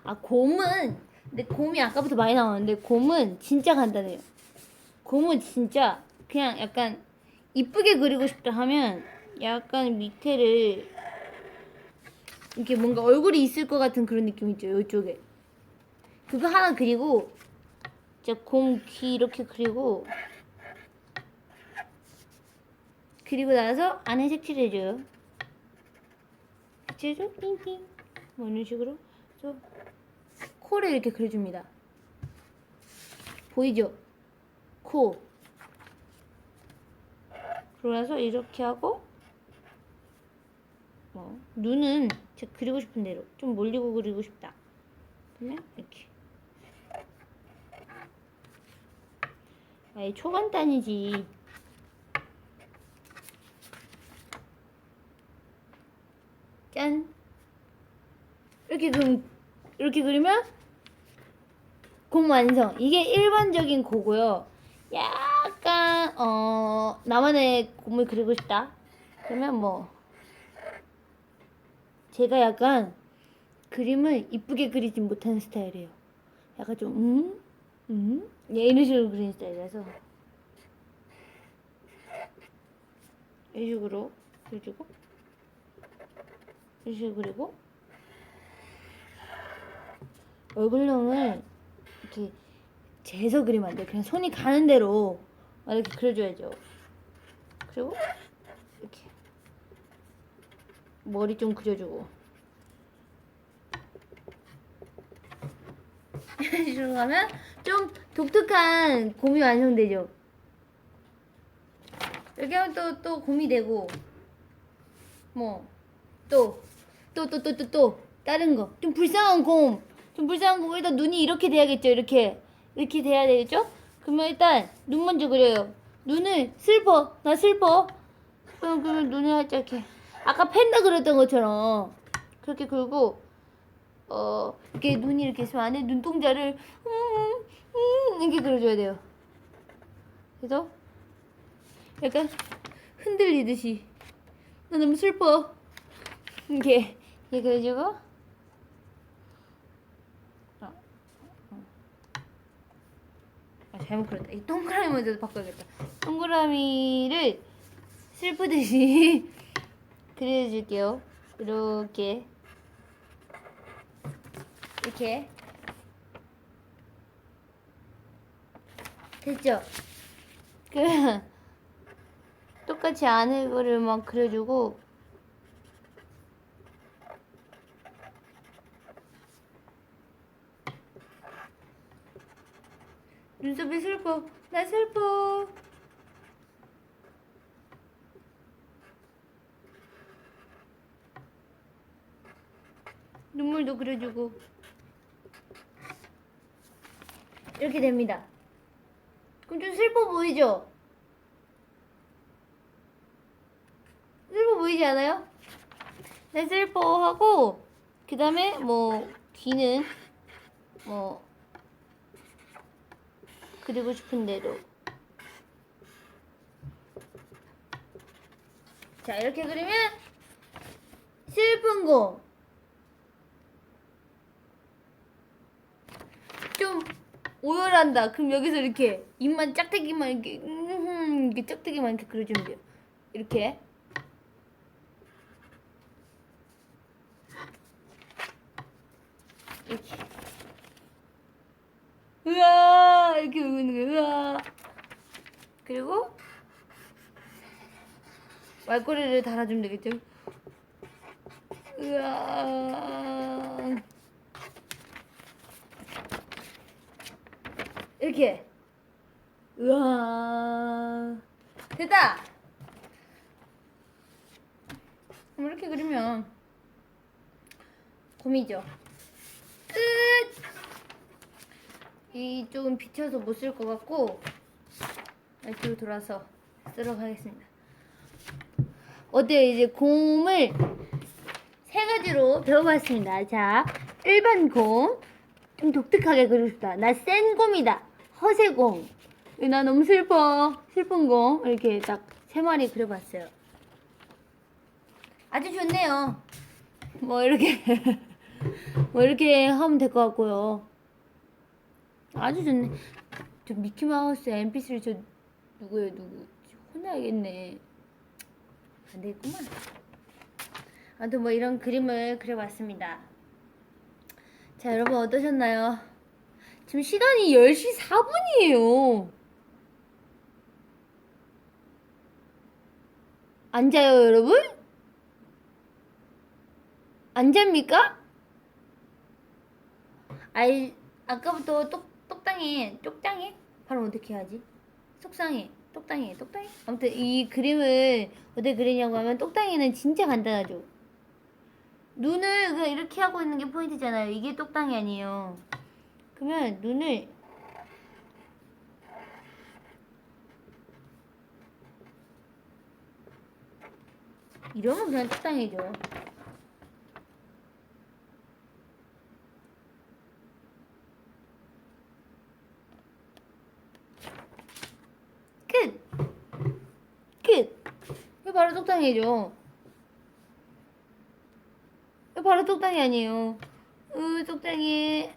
근데 곰이 아까부터 많이 나왔는데, 곰은 진짜 간단해요. 곰은 진짜 그냥 약간 이쁘게 그리고 싶다 하면 약간 밑에를 이렇게 뭔가 얼굴이 있을 것 같은 그런 느낌 있죠, 이쪽에. 그거 하나 그리고, 진짜 곰 귀 이렇게 그리고 나서 안에 색칠해줘요. 색칠해줘? 띵띵. 뭐 이런 식으로. 코를 이렇게 그려줍니다. 보이죠? 코. 그러고 나서 이렇게 하고, 눈은 제가 그리고 싶은 대로 좀 몰리고 그리고 싶다. 그러면 이렇게. 아예 초간단이지. 짠. 이렇게 그리면 곰 완성. 이게 일반적인 고고요. 약간 나만의 곰을 그리고 싶다. 그러면 제가 약간 그림을 이쁘게 그리진 못하는 스타일이에요. 약간 좀 이런 식으로 그리는 스타일이라서 이런 식으로 그려주고 이런 식으로 그리고 얼굴형을 이렇게 재서 그리면 안 돼요. 그냥 손이 가는 대로 이렇게 그려줘야죠. 그리고 이렇게 머리 좀 그려주고 이런 식으로 하면 좀 독특한 곰이 완성되죠. 이렇게 하면 또 곰이 되고 뭐 또 다른 거 좀 불쌍한 곰 일단 눈이 이렇게 돼야겠죠. 이렇게 돼야 되겠죠. 그러면 일단 눈 먼저 그려요. 눈을 나 슬퍼. 그러면 눈을 살짝 이렇게 아까 팬더 그렸던 것처럼 그렇게 그리고 이렇게 눈이 이렇게 있으면 안에 눈동자를 이렇게 그려줘야 돼요. 그래서 약간 흔들리듯이 나 너무 슬퍼 이렇게 그려주고 잘못 그렸다. 이 동그라미 먼저 바꿔야겠다. 동그라미를 슬프듯이 그려줄게요. 이렇게 됐죠? 똑같이 안에 거를 막 그려주고 눈썹이 슬퍼. 나 슬퍼. 눈물도 그려주고 이렇게 됩니다. 그럼 좀 슬퍼 보이죠? 슬퍼 보이지 않아요? 네, 슬퍼하고 그 다음에 뭐 귀는 뭐 그리고 싶은 대로 자 이렇게 그리면 슬픈 거 좀 오열한다. 그럼 여기서 이렇게 입만 짝대기만 이렇게 짝대기만 이렇게 그려주면 돼요. 이렇게 으아 이렇게 울고 있는 거예요. 으아. 그리고 말꼬리를 달아주면 되겠죠. 으아 이렇게 으아 됐다. 그럼 이렇게 그리면 곰이죠. 끝. 이쪽은 비쳐서 못 쓸 것 같고 이쪽으로 돌아서 쓰도록 하겠습니다. 어때요? 이제 곰을 세 가지로 배워봤습니다. 자, 1번 곰. 좀 독특하게 그리고 싶다. 나 센 곰이다. 허세 곰. 나 너무 슬퍼. 슬픈 곰. 이렇게 딱 세 마리 그려봤어요. 아주 좋네요. 뭐 이렇게 뭐 이렇게 하면 될 것 같고요. 아주 좋네. 저 미키마우스 mp3 저 누구예요? 누구? 혼나야겠네. 안 되겠구만. 아무튼 뭐 이런 그림을 그려봤습니다. 자, 여러분 어떠셨나요? 지금 시간이 10시 4분이에요. 안 자요, 여러분? 안 잡니까? 아이, 아까부터 똑당해. 바로 어떻게 하지? 속상해. 똑당해. 아무튼 이 그림을 어떻게 그리냐고 하면 똑당이는 진짜 간단하죠. 눈을 그냥 이렇게 하고 있는 게 포인트잖아요. 이게 똑당이 아니에요. 그러면 눈을 이러면 그냥 똑당이죠. 끝. 이거 바로 똑당이죠. 이거 바로 똑당이 아니에요. 똑당해.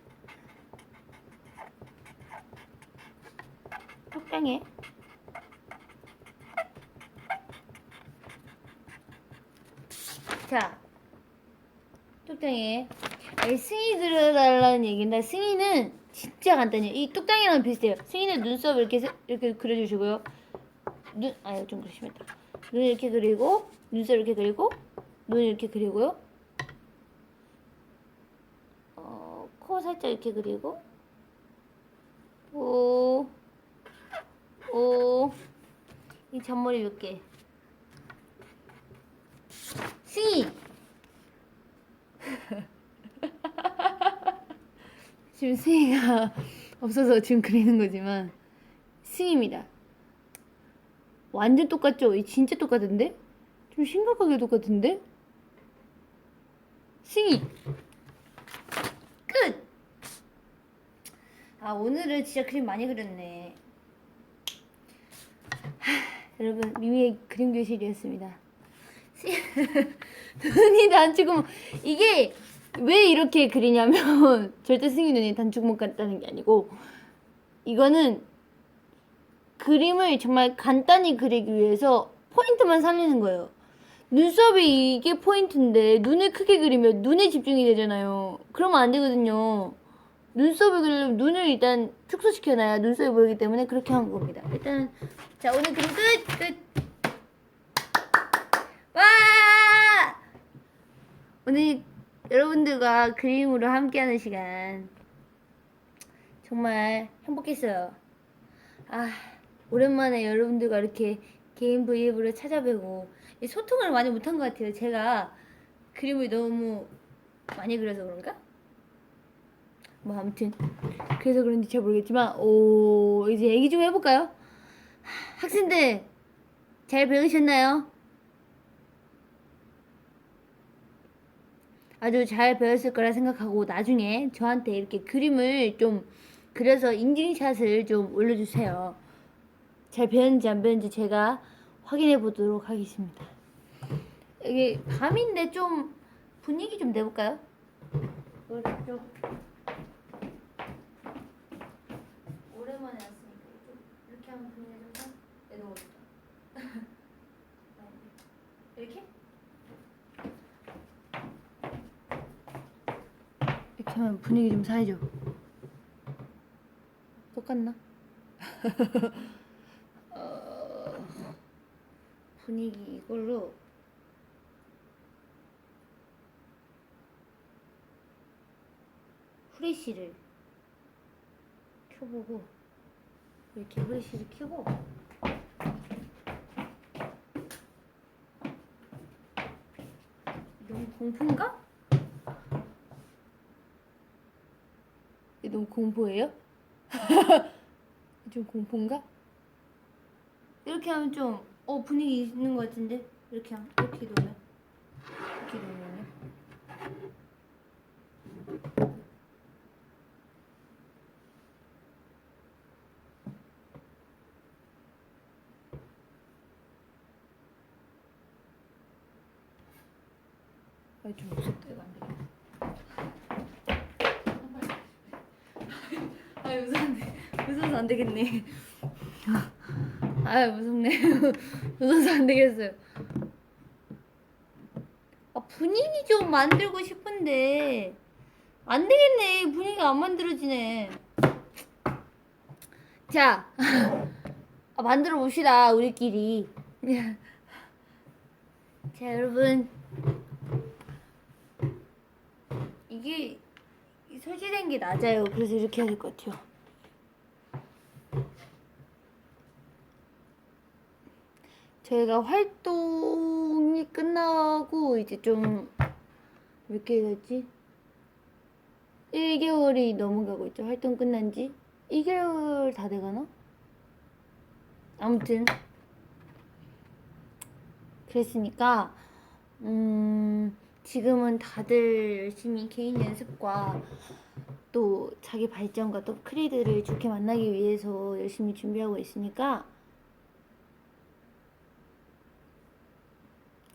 자, 똑당해. 아니, 승희 그려달라는 얘기인데 승희는 진짜 간단해요. 이 뚝딱이랑 비슷해요. 승희는 눈썹 이렇게 그려주시고요. 좀 그러시면다. 눈 이렇게 그리고 눈썹 이렇게 그리고 눈 이렇게 그리고요. 코 살짝 이렇게 그리고 이 잔머리 몇 개. 승희! 지금 승희가 없어서 지금 그리는 거지만 승희입니다. 완전 똑같죠? 진짜 똑같은데? 좀 심각하게 똑같은데? 승희! 끝! 오늘은 진짜 그림 많이 그렸네. 여러분, 미미의 그림 교실이었습니다. 눈이 단추구멍. 이게 왜 이렇게 그리냐면 절대 승희 눈이 단추구멍 같다는 게 아니고 이거는 그림을 정말 간단히 그리기 위해서 포인트만 살리는 거예요. 눈썹이 이게 포인트인데 눈을 크게 그리면 눈에 집중이 되잖아요. 그러면 안 되거든요. 눈썹을 그리려면 눈을 일단 축소시켜놔야 눈썹이 보이기 때문에 그렇게 한 겁니다. 일단 자, 오늘 그림 끝! 와! 오늘 여러분들과 그림으로 함께하는 시간 정말 행복했어요. 오랜만에 여러분들과 이렇게 개인 브이앱으로 찾아뵈고 소통을 많이 못한 것 같아요. 제가 그림을 너무 많이 그려서 그런가? 뭐 아무튼 그래서 그런지 잘 모르겠지만 이제 얘기 좀 해볼까요? 학생들 잘 배우셨나요? 아주 잘 배웠을 거라 생각하고 나중에 저한테 이렇게 그림을 좀 그려서 인증샷을 좀 올려주세요. 잘 배웠는지 안 배웠는지 제가 확인해 보도록 하겠습니다. 이게 밤인데 좀 분위기 좀 내볼까요? 좀 오랜만에 왔으니까 좀 이렇게 하면 분위기가 좀 더 내놓을까? 이렇게? 이렇게 하면 분위기 좀 살죠. 똑같나? 분위기 이걸로 후레쉬를 켜보고 이렇게 후레쉬를 켜고 너무 공포인가? 너무 공포예요? 좀 공포인가? 이렇게 하면 좀 분위기 있는 것 같은데 이렇게 놓으면 좀 무섭다. 이거 안 되겠네. 무서워서 안 되겠네. 무섭네. 무서워서 안 되겠어요. 분위기 좀 만들고 싶은데 안 되겠네. 분위기가 안 만들어지네. 자, 만들어 봅시다. 우리끼리. 자, 여러분, 이게 설치된 게 낮아요. 그래서 이렇게 해야 될 것 같아요. 저희가 활동이 끝나고 이제 좀 몇 개월 됐지? 1개월이 넘어가고 있죠. 활동 끝난 지 1개월 다 돼가나? 아무튼 그랬으니까 지금은 다들 열심히 개인 연습과 또 자기 발전과 또 크리들을 좋게 만나기 위해서 열심히 준비하고 있으니까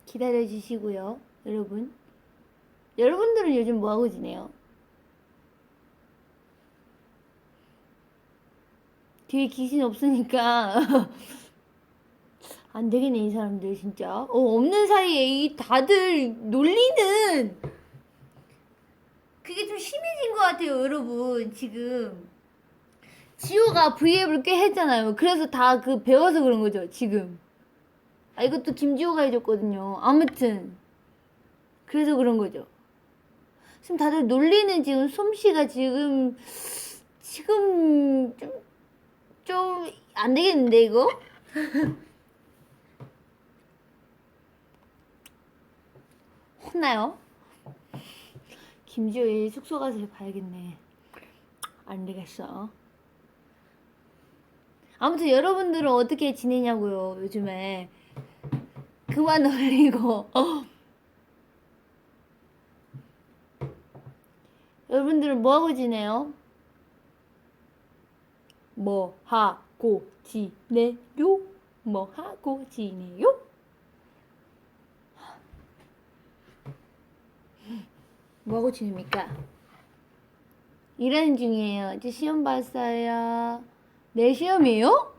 기다려 주시고요. 여러분들은 요즘 뭐하고 지내요? 뒤에 귀신 없으니까 안 되겠네. 이 사람들 진짜 없는 사이에 이 다들 놀리는 그게 같아요, 여러분. 지금 지호가 V앱을 꽤 했잖아요. 그래서 다 그 배워서 그런 거죠, 지금. 아, 이것도 김지호가 해줬거든요. 아무튼 그래서 그런 거죠. 지금 다들 놀리는 지금 솜씨가 지금 좀 안 되겠는데 이거? 혼나요? 김지호의 숙소 가서 봐야겠네. 안 되겠어. 아무튼 여러분들은 어떻게 지내냐고요, 요즘에. 그만 놀리고. 여러분들은 뭐하고 지내요? 뭐하고 지내요? 뭐하고 지내요? 뭐하고 지냅니까? 일하는 중이에요. 이제 시험 봤어요. 내일 시험이에요?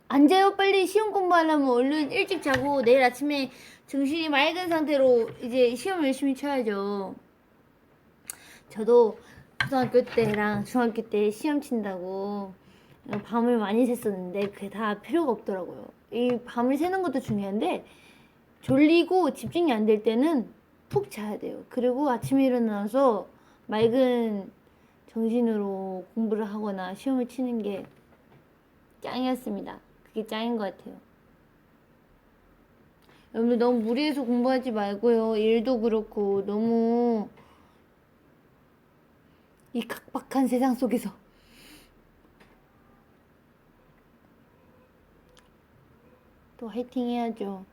안 자요? 빨리 시험 공부하려면 얼른 일찍 자고 내일 아침에 정신이 맑은 상태로 이제 시험 열심히 쳐야죠. 저도 고등학교 때랑 중학교 때 시험 친다고 밤을 많이 샜었는데 그게 다 필요가 없더라고요. 이 밤을 새는 것도 중요한데 졸리고 집중이 안 될 때는 푹 자야 돼요. 그리고 아침에 일어나서 맑은 정신으로 공부를 하거나 시험을 치는 게 짱이었습니다. 그게 짱인 것 같아요. 여러분들 너무 무리해서 공부하지 말고요. 일도 그렇고 너무 이 각박한 세상 속에서 또 화이팅 해야죠.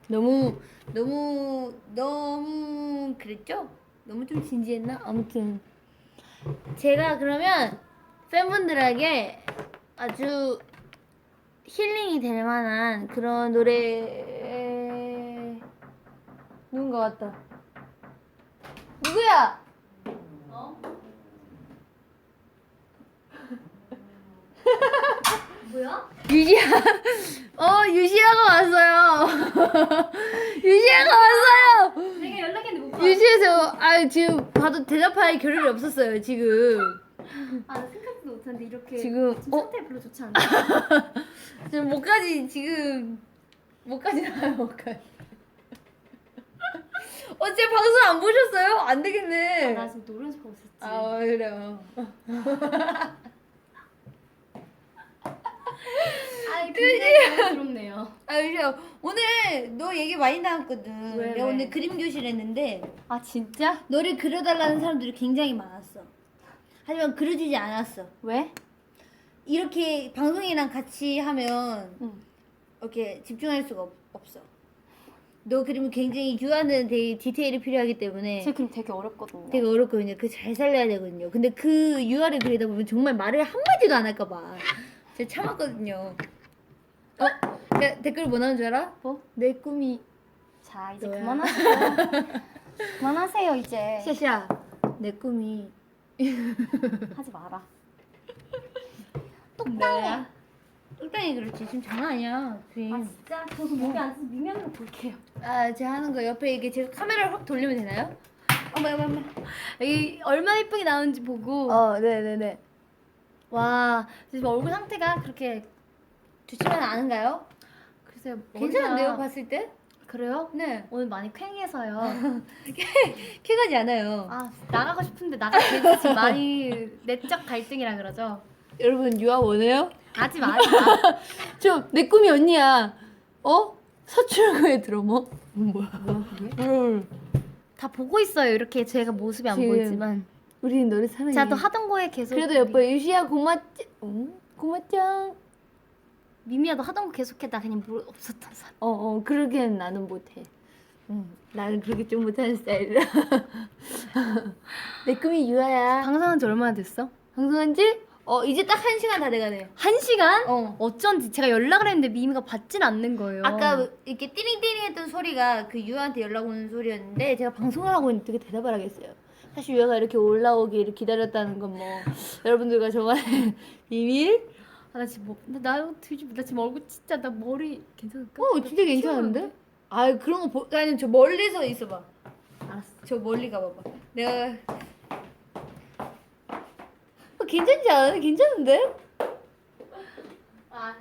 너무 그랬죠? 너무 좀 진지했나? 아무튼 제가 그러면 팬분들에게 아주 힐링이 될 만한 그런 노래 누군가 왔다. 누구야? 뭐야? 유지야. 유시아가 왔어요. 유시아가 왔어요. 내가 연락했는데 못 받았어. 유시에서 지금 봐도 대답할 겨를이 없었어요 지금. 나 생각도 못했는데 이렇게 지금, 상태 별로 좋지 않네. 지금 목까지 나요 목까지. 어제 방송 안 보셨어요? 안 되겠네. 나 지금 노래 연습하고 있었지. 그래요. 굉장히 부럽네요. 유시야 오늘 너 얘기 많이 나왔거든. 왜, 내가 왜? 오늘 그림 교실 했는데 진짜? 너를 그려달라는 사람들이 굉장히 많았어. 하지만 그려주지 않았어. 왜? 이렇게 방송이랑 같이 하면 응. 이렇게 집중할 수가 없어. 너 그림은 굉장히 유아는 되게 디테일이 필요하기 때문에 제 그림 되게 어렵거든요. 되게 어렵거든요. 그 잘 살려야 되거든요. 근데 그 유아를 그리다 보면 정말 말을 한마디도 안 할까 봐 제가 참았거든요. 댓글 뭐 나온 줄 알아? 뭐? 내 꿈이 자, 이제 너야. 그만하세요. 그만하세요, 이제. 샤샤 내 꿈이 하지 마라. 너야. 똑당히 그렇지. 지금 장난 아니야. 그림. 진짜? 저도 목이 안 써서 미면으로 볼게요. 제가 하는 거 옆에 이게 제가 카메라를 확 돌리면 되나요? 어머. 이 얼마나 예쁘게 나오는지 보고. 네네네. 와, 지금 얼굴 상태가 그렇게 좋지는 않은가요? 글쎄요. 괜찮은데요, 머리가- 봤을 때? 그래요? 네. 오늘 많이 쾌해서요. 쾌가지 않아요. 나가고 싶은데 나가기 지금 많이 내적 갈등이라 그러죠. 여러분, 유아 원해요? 하지 마. 내 꿈이 언니야. 서출구에 들어, 뭐? 뭐야. 다 보고 있어요. 이렇게 제가 모습이 안 지금 보이지만. 우리는 너를 사랑해. 제가 또 하던 거에 계속. 그래도 옆에 유시야 고맙지? 고맙짱. 미미야 너 하던 거 계속해. 나 그냥 뭐 없었던 사람. 그러기엔 나는 못해. 나는 그렇게 좀 못하는 스타일이라. 내 꿈이 유아야. 방송한 지 얼마나 됐어? 방송한 지? 이제 딱 1시간 다 돼가네. 1시간? 어쩐지 제가 연락을 했는데 미미가 받진 않는 거예요. 아까 이렇게 띠링띠링 했던 소리가 그 유아한테 연락 오는 소리였는데 제가 방송을 하고 있는데 어떻게 대답을 하겠어요. 사실 유아가 이렇게 올라오기를 기다렸다는 건 뭐 여러분들과 저만의 비밀? 나 지금 나 지금 얼굴 진짜 나 머리 괜찮을까? 진짜 괜찮은데? 그런 거 아니 저 멀리서 있어봐. 알았어. 저 멀리 가봐봐. 내가 괜찮지 않아? 괜찮은데? 아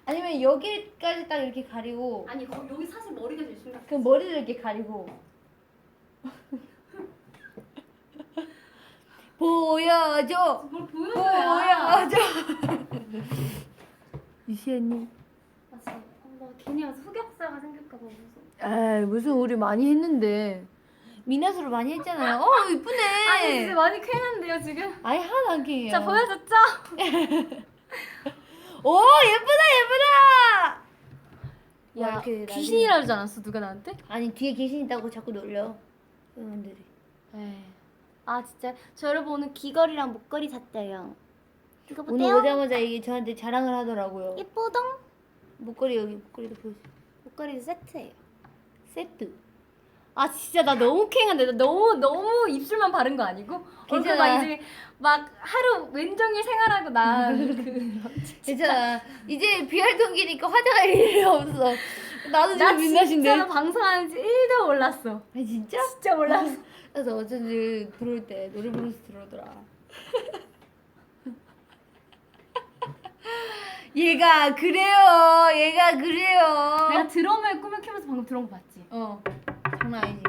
아니면 여기까지 딱 이렇게 가리고 아니 여기 사실 머리가 제일 심각. 그럼 머리를 이렇게 가리고 보여줘 뭘 보여줘야. 보여줘 이시연님 아 진짜 나 괜히 와서 흑역사가 생길까봐 무서워. 아 무슨 우리 많이 했는데 미나스로 많이 했잖아요. 이쁘네. 아니 진짜 많이 쾌한데요 지금. 아니 하나도 안 쾌해요. 자 보여줬죠? 오 예쁘다 예쁘다. 와, 야 이렇게 귀신이라 그러지 않았어 누가 나한테? 아니 뒤에 귀신 있다고 자꾸 놀려 회원들이. 에이. 아 진짜 저 여러분 오늘 귀걸이랑 목걸이 샀대요. 이거 오늘 보세요. 오자마자 이게 저한테 자랑을 하더라고요. 예쁘동? 목걸이 여기 목걸이도 보여줘. 목걸이도 세트예요. 세트. 아 진짜 나 너무 쾌한데 나 너무 입술만 바른 거 아니고? 얼굴 괜찮아. 막 이제 막 하루 왼종일 생활하고 나 괜찮아. 이제 비활동기니까 화장할 일이 없어. 나도 나 지금 민낯인데. 진짜 방송하는지 1도 몰랐어. 아 진짜? 진짜 몰랐어. 그래서 어쩐지 들어올 때 노래 부르면서 들어오더라. 얘가 그래요. 얘가 그래요. 내가 드럼을 꿈을 키면서 방금 들은 거 봤지? 장난 아니지.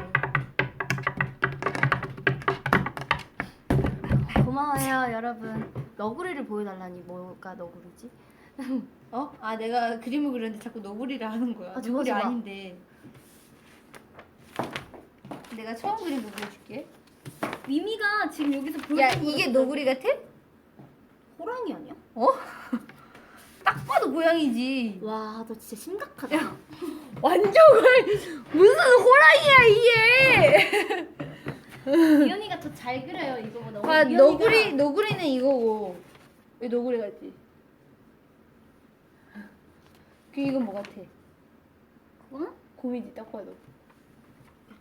고마워요 여러분. 너구리를 보여달라니 뭐가 너구리지? 아 내가 그림을 그렸는데 자꾸 너구리를 하는 거야. 아, 너구리 저거 봐. 아닌데. 내가 처음 그린 거 보여줄게. 미미가 지금 여기서 보여. 야 이게 너구리 같아? 호랑이 아니야? 딱 봐도 고양이지. 와 너 진짜 심각하다. 완전 무슨 호랑이야 이게. 이현이가 더 잘 그려요 이거보다. 아 이현이가- 너구리는 이거고. 왜 너구리 같지? 그 이건 뭐 같아? 그거는 곰이지 딱 봐도.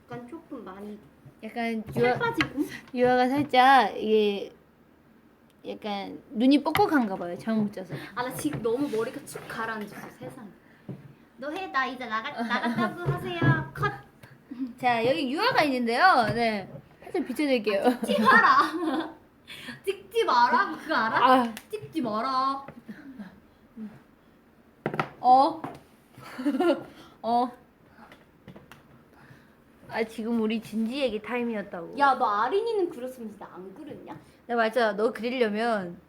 약간 조금 많이 약간 살 빠지고. 유아가 살짝 이게 약간 눈이 뻑뻑한가 봐요. 잠 못 자서. 아 나 지금 너무 머리가 축 가라앉았어 세상에. 너 해 나 이제 나갔다고 하세요. 컷. 자 여기 유아가 있는데요. 네. 살짝 비춰드릴게요. 찍지 마라. 찍지 마라. 그거 알아? 아, 찍지 마라. 어? 아 지금 우리 진지 얘기 타임이었다고. 야 너 아린이는 그렸으면 나 안 그렸냐? 나 맞아. 너 그리려면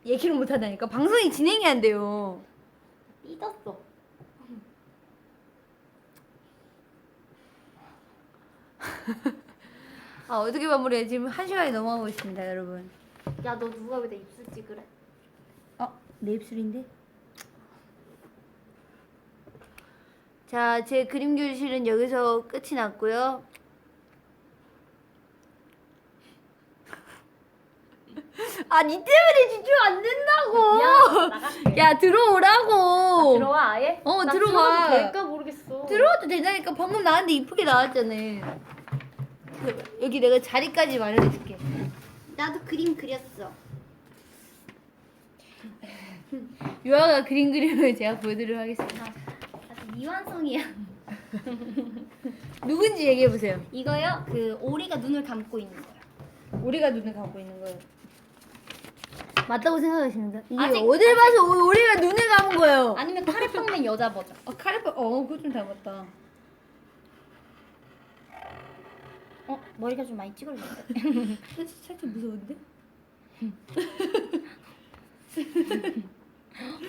얘기를 못 하다니까. 방송이 진행이 안 돼요. 삐졌어. 아 어떻게 마무리해? 지금 1시간이 넘어가고 있습니다, 여러분. 야 너 누가 왜 내 입술 찍으래? 내 입술인데? 자, 제 그림 교실은 여기서 끝이 났고요. 아, 니 때문에 집중 안 된다고. 야 나갈게. 야, 들어오라고. 들어와 아예? 어, 나 들어와. 들어와도 될까 모르겠어. 들어와도 되냐니까. 방금 나왔는데 이쁘게 나왔잖아. 여기 내가 자리까지 마련해줄게. 나도 그림 그렸어. 유아가 그림 그림을 제가 보여드리도록 하겠습니다. 아주 미완성이야. 누군지 얘기해보세요. 이거요? 그 오리가 눈을 감고 있는 거야. 우리가 눈을 감고 있는 거예요. 맞다고 생각하십니까? 이게 아직- 어딜 봐서 우리가 눈을 감은 거예요. 아니면 카레빵맨 여자 버전. 카레파, 그거 좀 닮았다. 머리가 좀 많이 찌그러졌는데. 살짝 무서운데?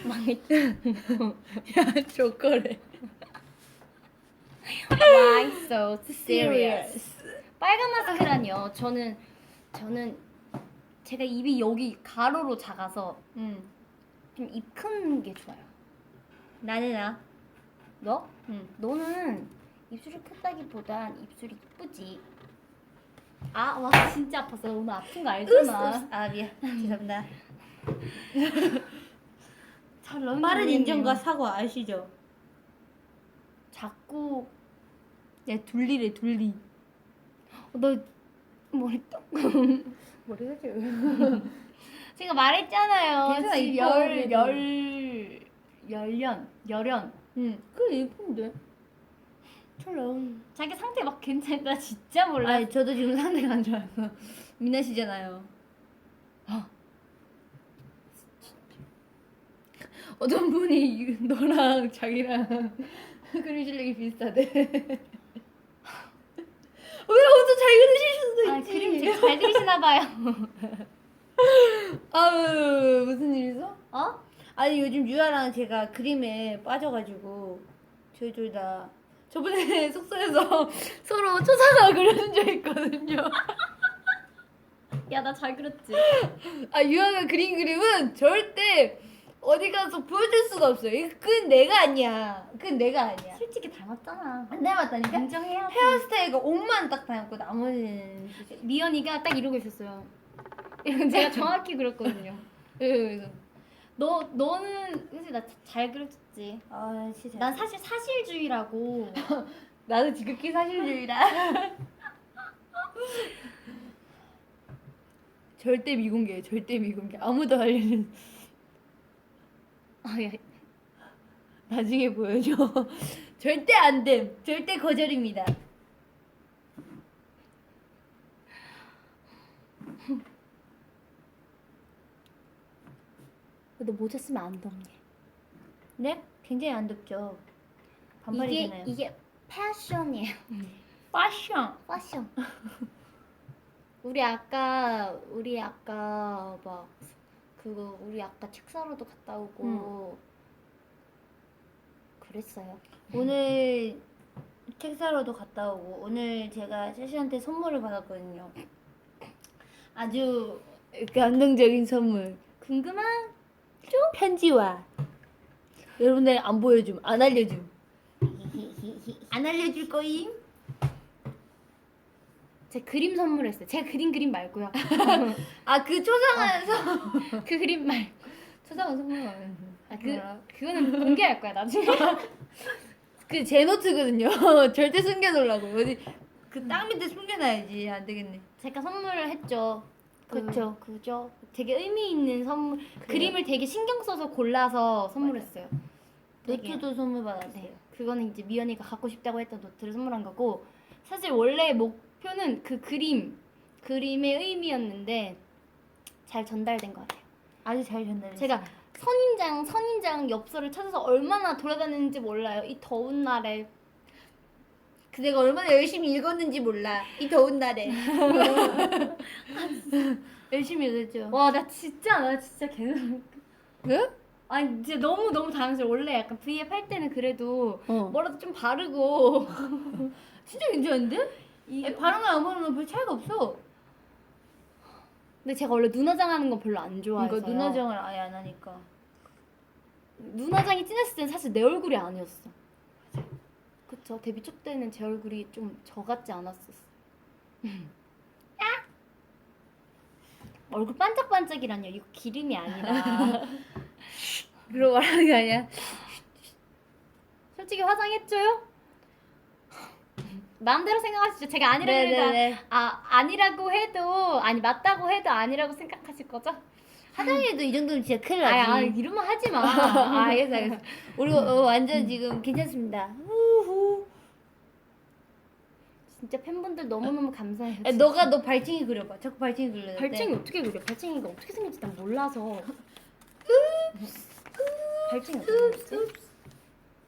망했다. 야, 저거래. Why so serious? 빨간 마스크라니요. 저는 제가 입이 여기 가로로 작아서 응. 좀 입 큰 게 좋아요. 나는 나. 너? 응. 너는 입술이 크다기보단 입술이 이쁘지. 아, 와 진짜 아팠어. 오늘 아픈 거 알잖아. 아, 미안. 죄송합니다. 잘 나오는 빠른 모르겠네요. 인정과 사과 아시죠? 자꾸 야, 둘리래, 둘리. 너 머리 또 머리 하지? 제가 말했잖아요. 괜찮아, 지금 이뻐, 열연. 응. 그래, 예쁜데. 철렁. 자기 상태 막 괜찮아. 나 진짜 몰라. 아니 저도 지금 상태가 안 좋아서 미나 씨잖아요. 어떤 분이 너랑 자기랑 그림 실력이 비슷하대. 왜 어떤 잘 그리실 수도 아, 있지. 그림 되게 잘 그리시나 봐요. 아유 무슨 일 있어? 어? 아니 요즘 유아랑 제가 그림에 빠져가지고 저희 둘 다 저번에 숙소에서 서로 초상화 그려준 적 있거든요. 야, 나 잘 그렸지? 아 유아가 그린 그림은 절대 어디 가서 보여줄 수가 없어요. 그건 내가 아니야. 그건 내가 아니야. 솔직히 닮았잖아. 안 닮았다니까? 인정해야지. 헤어스타일가 옷만 딱 닮고 나머지는 미연이가 딱 이러고 있었어요. 이건 제가 정확히 그렸거든요. 그래서 너는 그치 나 잘 그렸지. 아 진짜 난 사실 사실주의라고. 나도 지극히 사실주의라. 절대 미공개, 절대 미공개. 아무도 알려준. 아, 야, 나중에 보여줘. 절대 안 됨. 절대 거절입니다. 너 모자 쓰면 안 덥니? 네? 굉장히 안 덥죠. 반팔이잖아요. 이게 패션이에요. 패션. 패션. 우리 아까 막 그거 우리 아까 책 사러도 갔다 오고 그랬어요. 오늘 책 사러도 갔다 오고 오늘 제가 샤시한테 선물을 받았거든요. 아주 감동적인 선물. 궁금한? 편지와 여러분들 안 보여줌, 안 알려줌. 안 알려줄 거임. 제 그림 선물했어요. 제가 그린 그림 말고요. 아 그 초상화에서 그 그림 말. 초상화 선물 받았는데. 그거는 공개할 거야 나중에. 그 제 노트거든요. 절대 숨겨놓으려고. 어디 그 땅 밑에 숨겨놔야지. 안 되겠네. 제가 선물을 했죠. 그쵸. 그죠. 되게 의미 있는 선물. 그림을 되게 신경 써서 골라서 선물했어요. 되게. 노트도 선물 받았어요. 네. 그거는 이제 미연이가 갖고 싶다고 했던 노트를 선물한 거고 사실 원래 목표는 그 그림의 의미였는데 잘 전달된 것 같아요. 아주 잘 전달했어요. 제가 선인장 엽서를 찾아서 얼마나 돌아다녔는지 몰라요. 이 더운 날에. 그 내가 얼마나 열심히 읽었는지 몰라. 이 더운 날에. 열심히 읽었죠. 와, 나 진짜 계속. 네? 아니, 이제 너무 당황스러워. 원래 약간 V앱 할 때는 그래도 어. 뭐라도 좀 바르고. 진짜 괜찮은데? 바른거 안 바르는 별 차이가 없어. 근데 제가 원래 눈화장 하는 건 별로 안 좋아해서. 그러니까 눈화장을 아예 안 하니까. 눈화장이 진했을 땐 사실 내 얼굴이 아니었어. 그쵸. 데뷔 초 때는 제 얼굴이 좀 저 같지 않았었어. 얼굴 반짝반짝이라뇨. 이거 기름이 아니라. 그러고 말하는 게 아니야. 솔직히 화장했죠요? 마음대로 생각하시죠. 제가 아니라고 네네네. 해도 아니라고 해도 아니 맞다고 해도 아니라고 생각하실 거죠? 화장해도 이 정도면 진짜 큰일 나지. 이런 말 하지 마. 알겠어. 우리 완전 지금 괜찮습니다. 우후. 진짜 팬분들 너무너무 감사해요. 야, 너 발등이 그려봐. 자꾸 발등이 그려. 발등이 어떻게 그려? 발등이가 어떻게 생긴지 난 몰라서. 발등이 어떻게 생겼지?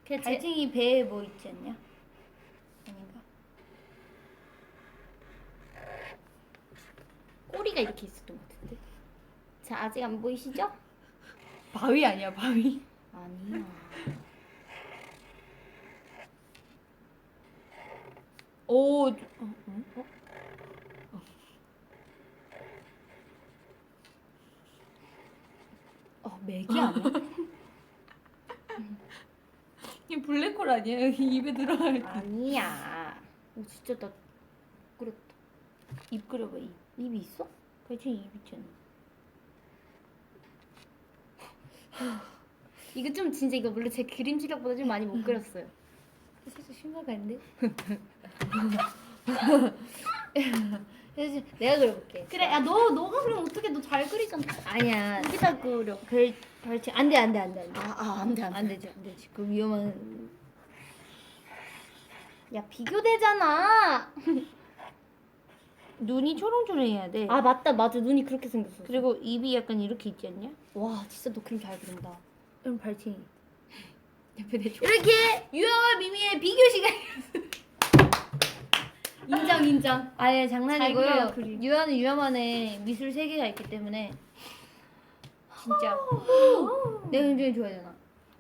그냥 제 발등이 배에 뭐 있지 않냐? 아닌가? 꼬리가 이렇게 있었던 것 같은데. 자, 아직 안 보이시죠? 바위 아니야 바위? 아니야. 오. 맥이 아니야? 이 블랙홀 아니야? 여기 입에 들어갈 때. 아니야. 진짜 나 그랬다. 입 그려봐 입. 입이 있어? 발등이 입 있잖아. 이거 좀 진짜 이거 물론 제 그림 실력보다 좀 많이 못 그렸어요. 살짝 심각한데? 내가 그려볼게. 그래, 야 너가 그리면 어떻게 너 잘 그리잖아. 아니야. 여기다 그려. 발등 안돼. 안 돼. 안 되지. 그 위험한. 야 비교되잖아. 눈이 초롱초롱해야 돼. 아 맞다 맞아 눈이 그렇게 생겼어. 그리고 입이 약간 이렇게 있지 않냐? 와 진짜 너 그림 잘 그린다. 그럼 발칭이. 옆에 내줘. 이렇게 유아와 미미의 비교 시간. 인정 인정. 아예 잘 장난이고요. 그려요, 그림. 유아는 유아만의 미술 세계가 있기 때문에 진짜 내가 굉장히 좋아하잖아.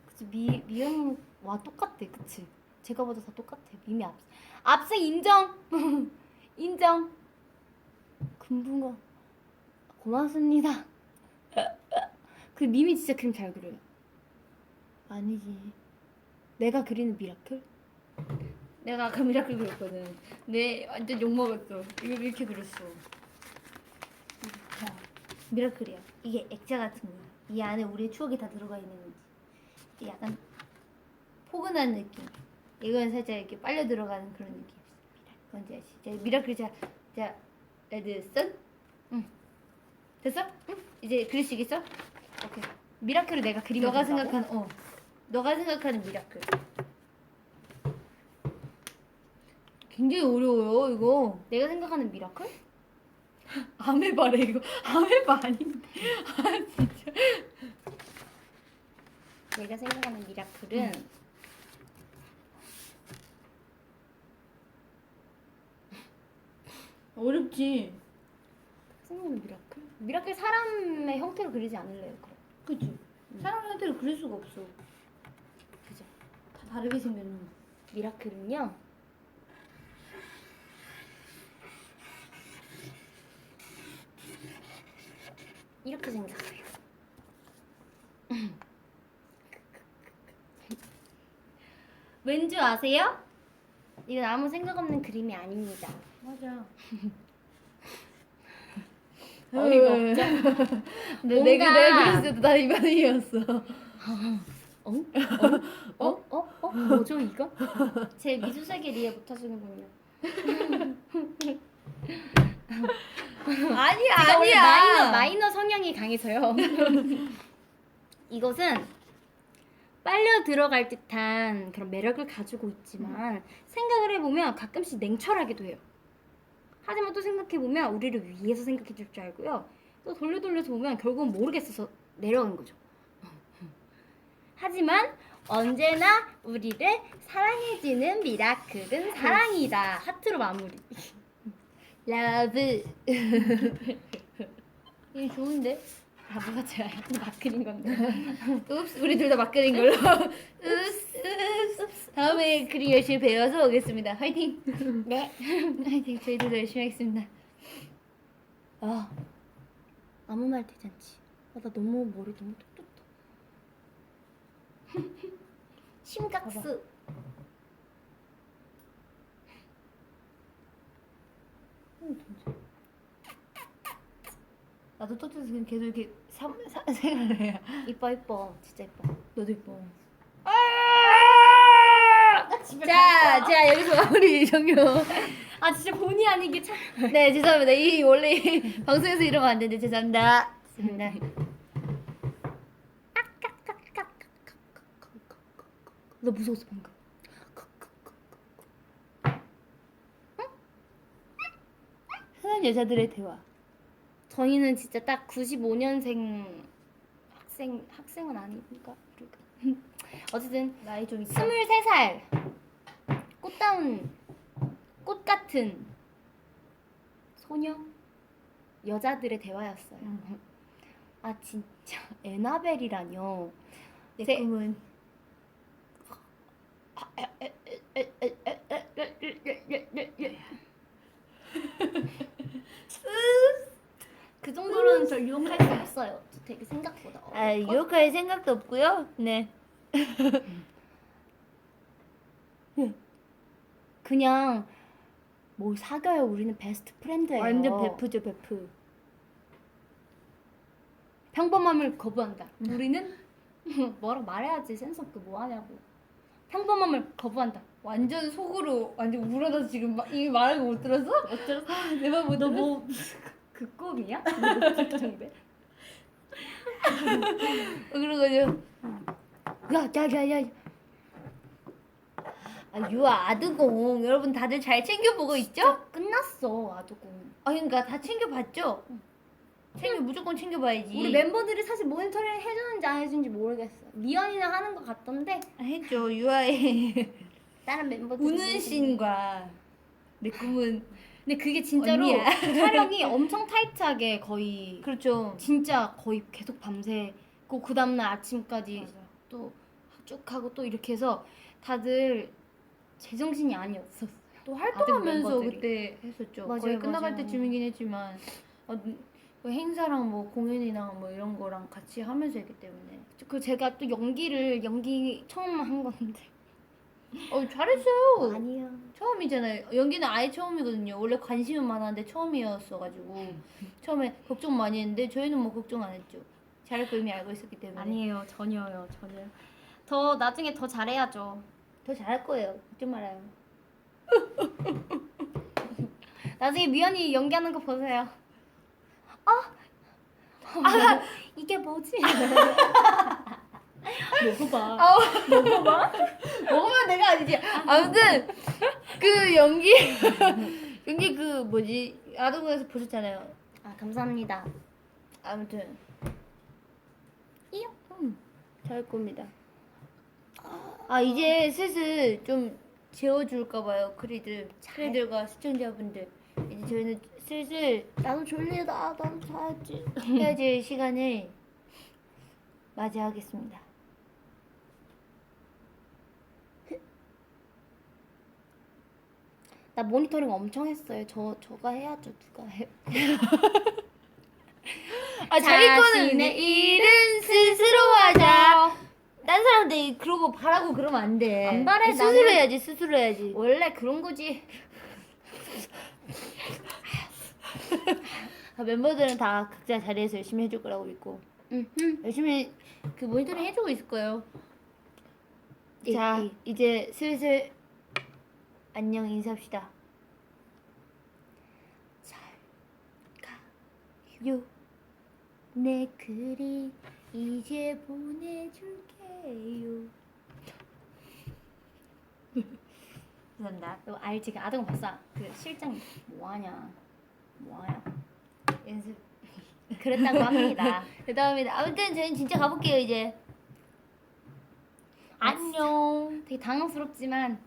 그치 미영 와 똑같아 그치. 제가 봐도 다 똑같아. 미미 앞서 인정. 인정. 금붕어 고맙습니다. 그 미미 진짜 그림 잘 그려요. 아니지. 내가 그리는 미라클? 내가 아까 미라클 그렸거든. 네, 완전 욕 먹었어. 이거 이렇게 그렸어. 자, 미라클이야. 이게 액자 같은 거야. 이 안에 우리의 추억이 다 들어가 있는 거지. 약간 포근한 느낌. 이건 살짝 이렇게 빨려 들어가는 그런 느낌. 뭔지 알지? 자, 미라클 자, 레드 선. 응. 됐어? 응? 이제 그릴 수 있겠어? 오케이. 미라클을 내가 그리면 너가 된다고? 생각하는 너가 생각하는 미라클. 굉장히 어려워요 이거. 내가 생각하는 미라클? 아메바래 이거. 아메바 아닌데. 아 진짜. 내가 생각하는 미라클은 어렵지. 생각하는 미라클? 미라클 사람의 형태로 그리지 않을래요 그럼. 그치. 사람 형태를 그릴 수가 없어. 그죠? 다 다르게 생겼는. 미라클은요 이렇게 생겼어요. 왠 줄 아세요? 이건 아무 생각 없는 그림이 아닙니다. 맞아. 어이가 없죠? 근데 뭔가- 내가 그랬을 때도 난 이 반응이었어. 뭐죠 이거? 제 미술세계 이해 못하시는군요. 아니야 제가 원래 아니야. 마이너 성향이 강해서요. 이것은 빨려 들어갈 듯한 그런 매력을 가지고 있지만 생각을 해보면 가끔씩 냉철하기도 해요. 하지만 또 생각해보면 우리를 위해서 생각해줄 줄 알고요. 또 돌려서 보면 결국은 모르겠어서 내려간 거죠. 하지만 언제나 우리를 사랑해주는 미라클은 사랑이다. 하트로 마무리. 러브. 이게 좋은데? 아 뭐가 좋아요? 막 그린 건데. 읍스 우리 둘 다 막 그린 걸로. 읍스. 다음에 그림 열심히 배워서 오겠습니다. 화이팅. 네. 화이팅. 저희도 열심히 하겠습니다. 아 아무 말 대잔치. 아, 나 너무 머리 너무 톡톡해. 심각스. 나도 똑똑해서 그냥 계속 이렇게 생각을 해요. 이뻐 진짜 이뻐. 너도 이뻐. 나 집에 자 여기서 마무리 종료. 아 진짜 본의 아니게 참. 네 죄송합니다. 이 원래 이 방송에서 이러면 안 되는데 죄송합니다. 죄송합니다. 나 무서웠어 방금. 흔한 여자들의 대화. 저희는 진짜 딱 95년생 학생은 아니니까 우리가. 어쨌든 나이 좀 있어. 23살 꽃 같은 소녀 여자들의 대화였어요. 아 진짜 에나벨이라뇨. 내 제- 꿈은 그 정도로는 저 유혹할 수 없어요. 저 되게 생각보다 유혹할 생각도 없고요. 네. 그냥 뭘 사겨요. 우리는 베스트 프렌드예요. 완전 베프죠 베프. 평범함을 거부한다. 우리는 뭐라고 말해야지 센스 없게 뭐 하냐고. 평범함을 거부한다. 완전 속으로 완전 우러나서 지금 이미 말하고 못 들었어? 어쩔 수 내말 못 들었어? 너뭐 그 꿈이야? 너 정배? 그러고요. 야야야야. 아, 유아 아드공 여러분 다들 잘 챙겨보고 있죠? 진짜 끝났어 아두고. 아, 그러니까 다 챙겨봤죠? 무조건 챙겨봐야지. 우리 멤버들이 사실 모니터링 해주는지 안 해주는지 모르겠어. 미연이는 하는 것 같던데 아, 했죠. 유아의 다른 멤버들 우는 씬과 내 꿈은 근데 그게 진짜로 언니야. 촬영이 엄청 타이트하게 거의 그렇죠. 진짜 거의 계속 밤새고 그 다음날 아침까지 또 쭉 하고 또 이렇게 해서 다들 제정신이 아니었었어. 또 활동하면서 멤버들이. 그때 했었죠. 맞아요, 거의 끝나갈 맞아요. 때쯤이긴 했지만 그 행사랑 뭐 공연이랑 뭐 이런 거랑 같이 하면서 했기 때문에 그 제가 또 연기 처음 한 건데 잘했어요. 아니요. 처음이잖아요. 연기는 아예 처음이거든요. 원래 관심은 많았는데 처음이었어가지고 처음에 걱정 많이 했는데 저희는 뭐 걱정 안 했죠. 잘할 거 이미 알고 있었기 때문에. 아니에요 전혀요. 더 나중에 더 잘해야죠. 더 잘할 거예요. 걱정 말아요. 나중에 미연이 연기하는 거 보세요. 이게 뭐지? 먹어봐. 먹으면 내가 아니지. 아무튼 그 연기 그 뭐지 아동에서 보셨잖아요. 아 감사합니다. 아무튼 이요. 잘할 겁니다. 아 이제 슬슬 좀 재워줄까 봐요. 크리들과 시청자분들. 이제 저희는 슬슬 나도 졸리다. 나도 자야지. 해야 될 시간을 맞이하겠습니다. 나 모니터링 엄청 했어요. 저가 해야죠. 누가 해? 아 자기 거는 자신의 일은 스스로 하자. 딴 사람들 그러고 바라고 그러면 안 돼. 안 바래, 스스로 나는. 해야지. 스스로 해야지. 원래 그런 거지. 멤버들은 다 각자 자리에서 열심히 해줄 거라고 믿고 응. 열심히 그 모니터링 해주고 있을 거예요. 자 이. 이제 슬슬 안녕 인사합시다. 잘 가요. 내 글이 이제 보내줄게요. 감사합니다. 너 알지? 그 아동 박사 그 실장 뭐하냐? 연습. 그랬다고 합니다. 대단합니다. 아무튼 저희는 진짜 가볼게요 이제. 안녕. 되게 당황스럽지만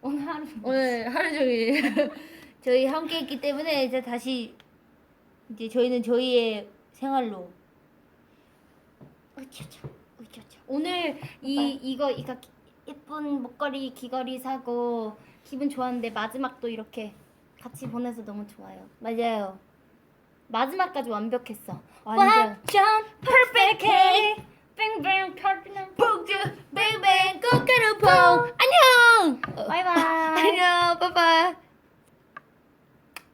오늘 하루 오늘 하루 종일 저희 함께 했기 때문에 이제 다시 이제 저희는 저희의 생활로 으쌰으쌰. 오늘 이거 예쁜 목걸이 귀걸이 사고 기분 좋았는데 마지막도 이렇게 같이 보내서 너무 좋아요. 맞아요. 마지막까지 완벽했어. 완전. 완전 perfect. 뱅뱅 터지는 복주